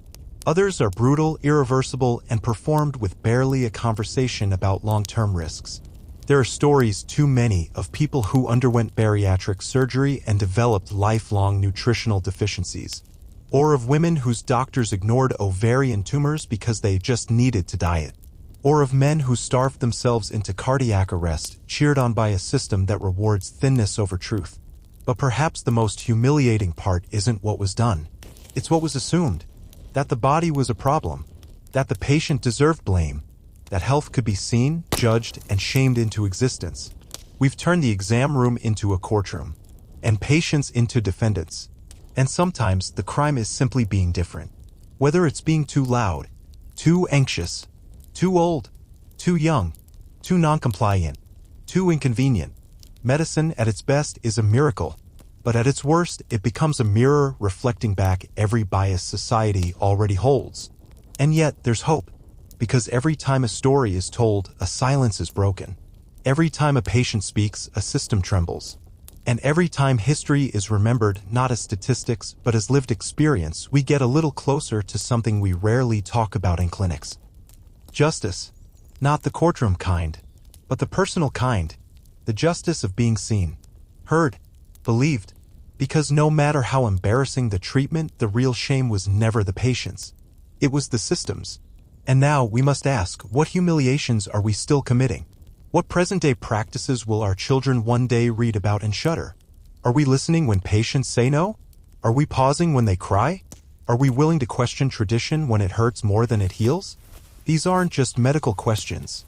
Speaker 1: Others are brutal, irreversible, and performed with barely a conversation about long-term risks. There are stories too many of people who underwent bariatric surgery and developed lifelong nutritional deficiencies, or of women whose doctors ignored ovarian tumors because they just needed to diet, or of men who starved themselves into cardiac arrest, cheered on by a system that rewards thinness over truth. But perhaps the most humiliating part isn't what was done. It's what was assumed. That the body was a problem. That the patient deserved blame. That health could be seen, judged, and shamed into existence. We've turned the exam room into a courtroom, and patients into defendants. And sometimes the crime is simply being different. Whether it's being too loud, too anxious, too old, too young, too non-compliant, too inconvenient. Medicine at its best is a miracle, but at its worst it becomes a mirror reflecting back every bias society already holds. And yet there's hope. Because every time a story is told, a silence is broken. Every time a patient speaks, a system trembles. And every time history is remembered not as statistics, but as lived experience, we get a little closer to something we rarely talk about in clinics. Justice. Not the courtroom kind, but the personal kind. The justice of being seen, heard, believed. Because no matter how embarrassing the treatment, the real shame was never the patient's. It was the system's. And now we must ask, what humiliations are we still committing? What present-day practices will our children one day read about and shudder? Are we listening when patients say no? Are we pausing when they cry? Are we willing to question tradition when it hurts more than it heals? These aren't just medical questions.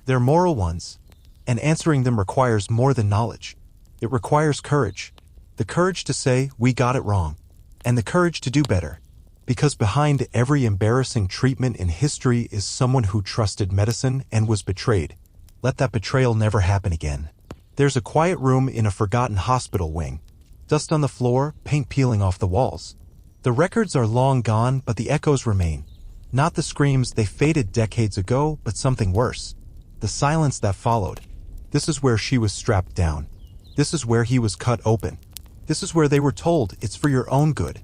Speaker 1: They're moral ones. And answering them requires more than knowledge. It requires courage. The courage to say, we got it wrong. And the courage to do better. Because behind every embarrassing treatment in history is someone who trusted medicine and was betrayed. Let that betrayal never happen again. There's a quiet room in a forgotten hospital wing. Dust on the floor, paint peeling off the walls. The records are long gone, but the echoes remain. Not the screams, they faded decades ago, but something worse. The silence that followed. This is where she was strapped down. This is where he was cut open. This is where they were told, it's for your own good.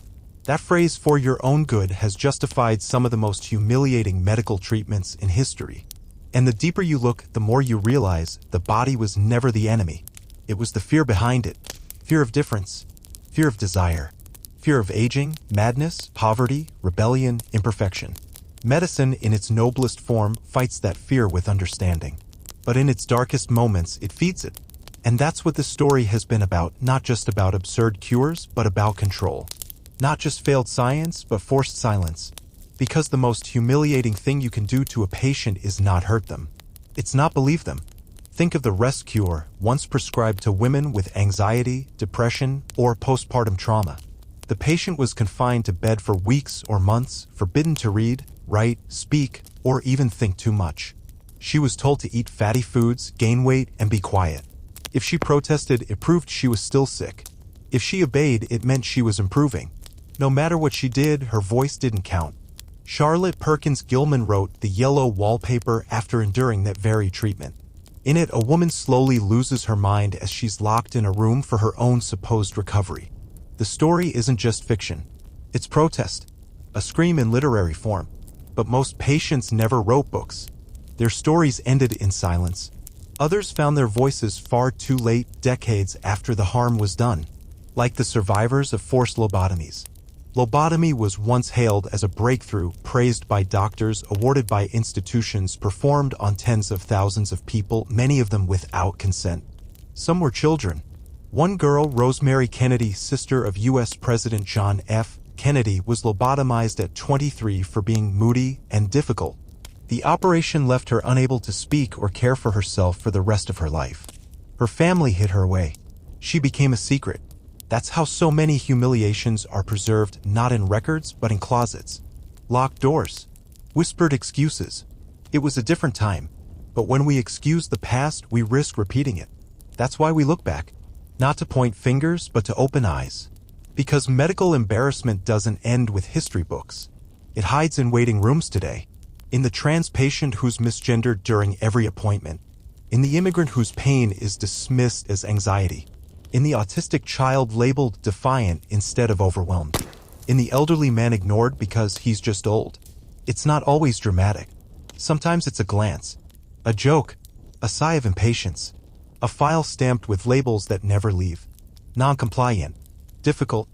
Speaker 1: That phrase, for your own good, has justified some of the most humiliating medical treatments in history. And the deeper you look, the more you realize the body was never the enemy. It was the fear behind it. Fear of difference. Fear of desire. Fear of aging, madness, poverty, rebellion, imperfection. Medicine, in its noblest form, fights that fear with understanding. But in its darkest moments, it feeds it. And that's what this story has been about, not just about absurd cures, but about control. Not just failed science, but forced silence. Because the most humiliating thing you can do to a patient is not hurt them. It's not believe them. Think of the rest cure once prescribed to women with anxiety, depression, or postpartum trauma. The patient was confined to bed for weeks or months, forbidden to read, write, speak, or even think too much. She was told to eat fatty foods, gain weight, and be quiet. If she protested, it proved she was still sick. If she obeyed, it meant she was improving. No matter what she did, her voice didn't count. Charlotte Perkins Gilman wrote The Yellow Wallpaper after enduring that very treatment. In it, a woman slowly loses her mind as she's locked in a room for her own supposed recovery. The story isn't just fiction. It's protest, a scream in literary form. But most patients never wrote books. Their stories ended in silence. Others found their voices far too late, decades after the harm was done. Like the survivors of forced lobotomies. Lobotomy was once hailed as a breakthrough, praised by doctors, awarded by institutions, performed on tens of thousands of people, many of them without consent. Some were children. One girl, Rosemary Kennedy, sister of U.S. President John F. Kennedy, was lobotomized at 23 for being moody and difficult. The operation left her unable to speak or care for herself for the rest of her life. Her family hid her away. She became a secret. That's how so many humiliations are preserved, not in records, but in closets. Locked doors. Whispered excuses. It was a different time, but when we excuse the past, we risk repeating it. That's why we look back. Not to point fingers, but to open eyes. Because medical embarrassment doesn't end with history books. It hides in waiting rooms today. In the trans patient who's misgendered during every appointment. In the immigrant whose pain is dismissed as anxiety. In the autistic child labeled defiant instead of overwhelmed. In the elderly man ignored because he's just old. It's not always dramatic. Sometimes it's a glance, a joke, a sigh of impatience, a file stamped with labels that never leave. Non-compliant, difficult,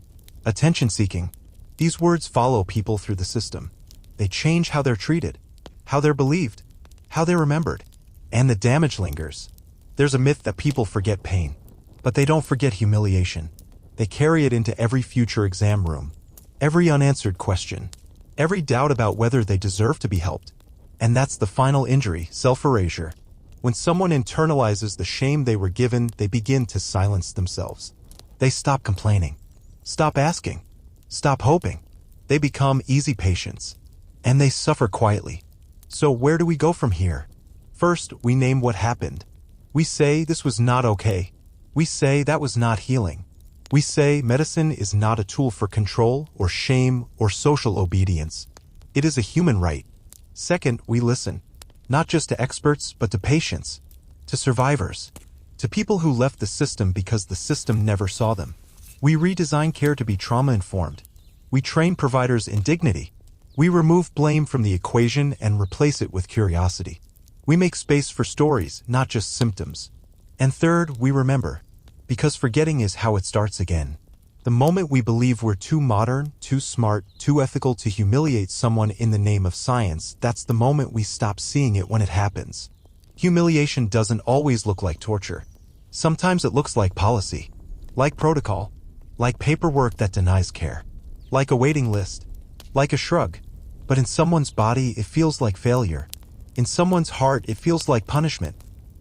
Speaker 1: attention-seeking. These words follow people through the system. They change how they're treated, how they're believed, how they're remembered, and the damage lingers. There's a myth that people forget pain. But they don't forget humiliation. They carry it into every future exam room, every unanswered question, every doubt about whether they deserve to be helped. And that's the final injury, self-erasure. When someone internalizes the shame they were given, they begin to silence themselves. They stop complaining, stop asking, stop hoping. They become easy patients, and they suffer quietly. So where do we go from here? First, we name what happened. We say this was not okay. We say that was not healing. We say medicine is not a tool for control or shame or social obedience. It is a human right. Second, we listen, not just to experts, but to patients, to survivors, to people who left the system because the system never saw them. We redesign care to be trauma-informed. We train providers in dignity. We remove blame from the equation and replace it with curiosity. We make space for stories, not just symptoms. And third, we remember. Because forgetting is how it starts again. The moment we believe we're too modern, too smart, too ethical to humiliate someone in the name of science, that's the moment we stop seeing it when it happens. Humiliation doesn't always look like torture. Sometimes it looks like policy, like protocol, like paperwork that denies care, like a waiting list, like a shrug. But in someone's body, it feels like failure. In someone's heart, it feels like punishment.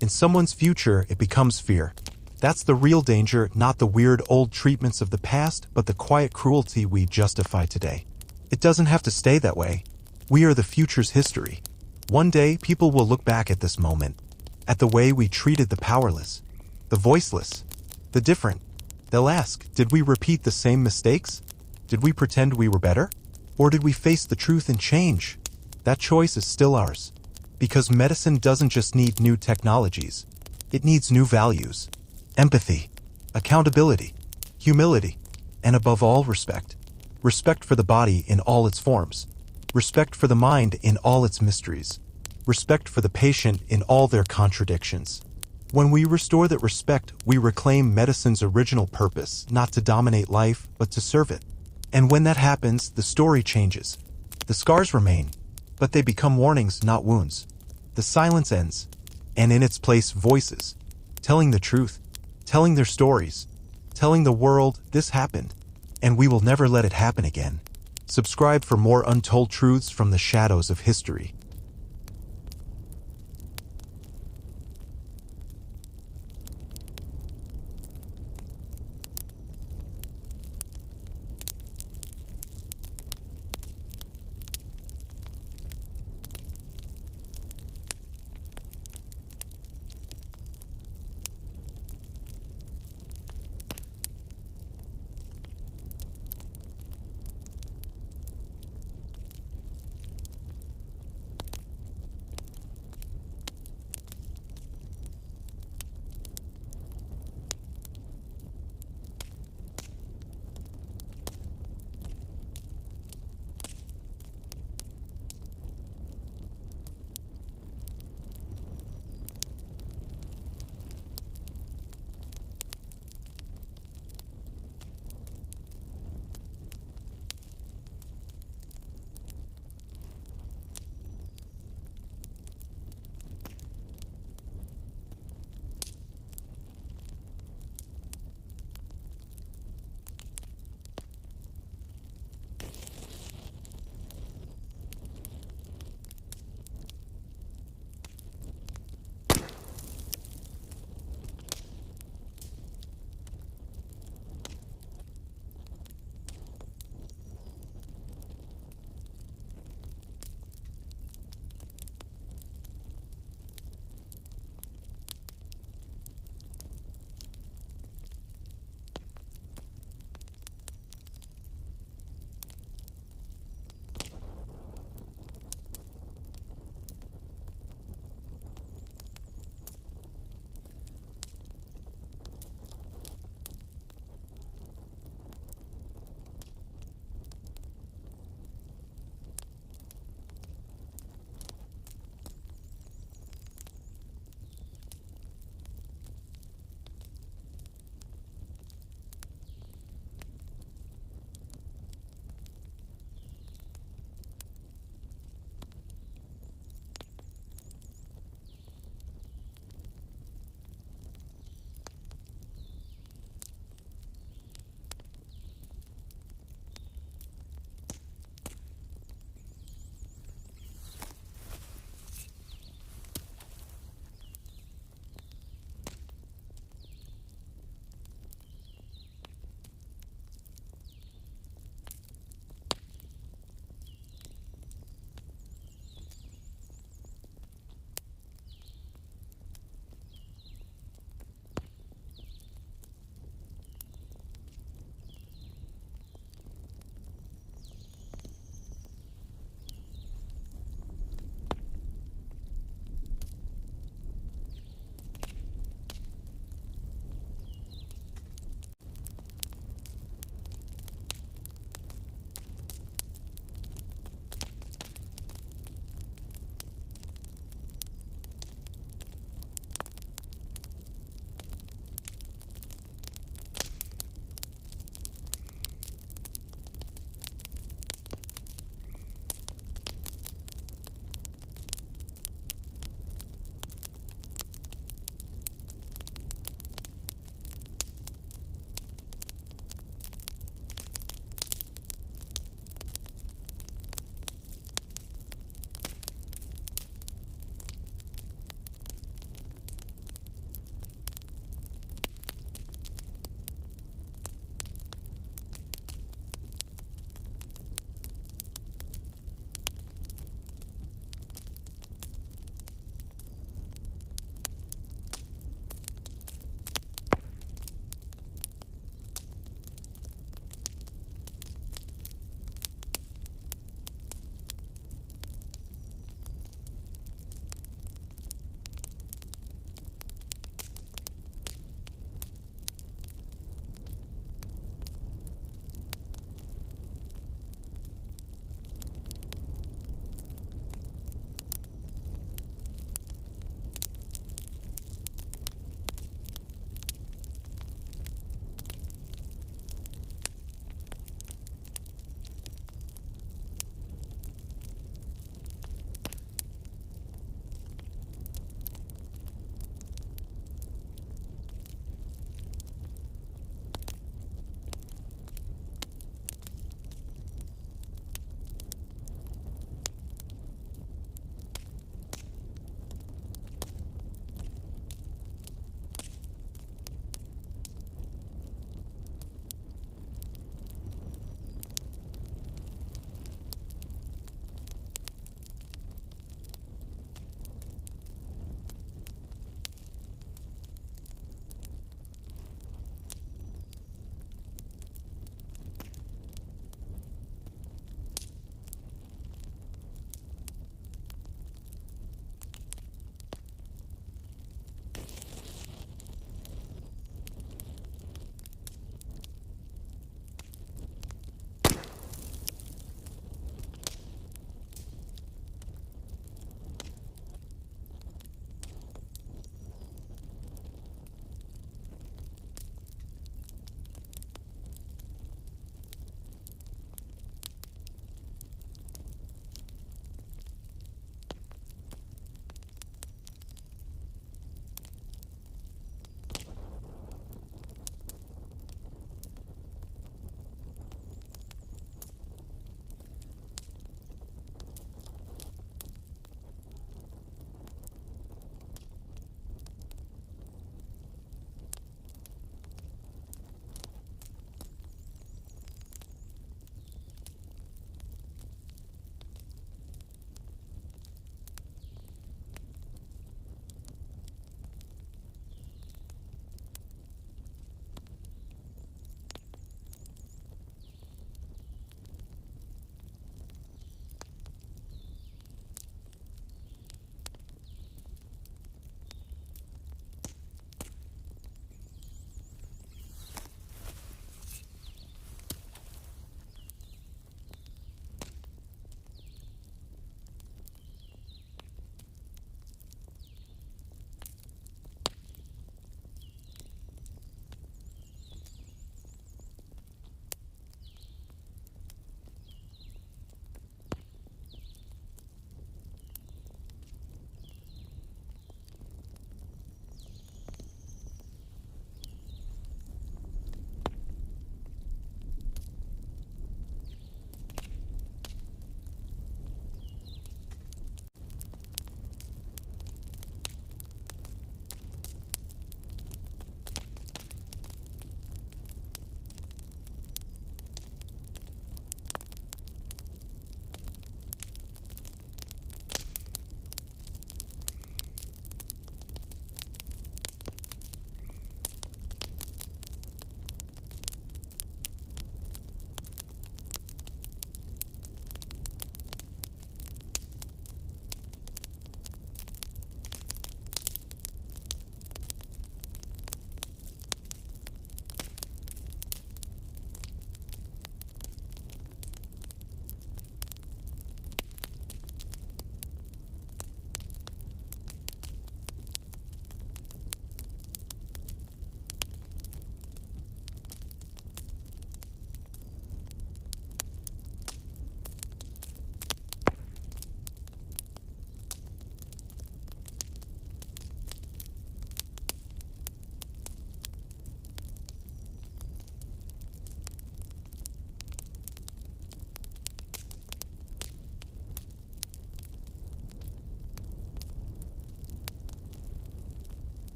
Speaker 1: In someone's future, it becomes fear. That's the real danger, not the weird old treatments of the past, but the quiet cruelty we justify today. It doesn't have to stay that way. We are the future's history. One day, people will look back at this moment, at the way we treated the powerless, the voiceless, the different. They'll ask, did we repeat the same mistakes? Did we pretend we were better? Or did we face the truth and change? That choice is still ours. Because medicine doesn't just need new technologies. It needs new values. Empathy, accountability, humility, and above all, respect. Respect for the body in all its forms. Respect for the mind in all its mysteries. Respect for the patient in all their contradictions. When we restore that respect, we reclaim medicine's original purpose, not to dominate life, but to serve it. And when that happens, the story changes. The scars remain, but they become warnings, not wounds. The silence ends, and in its place, voices, telling the truth. Telling their stories, telling the world this happened, and we will never let it happen again. Subscribe for more untold truths from the shadows of history.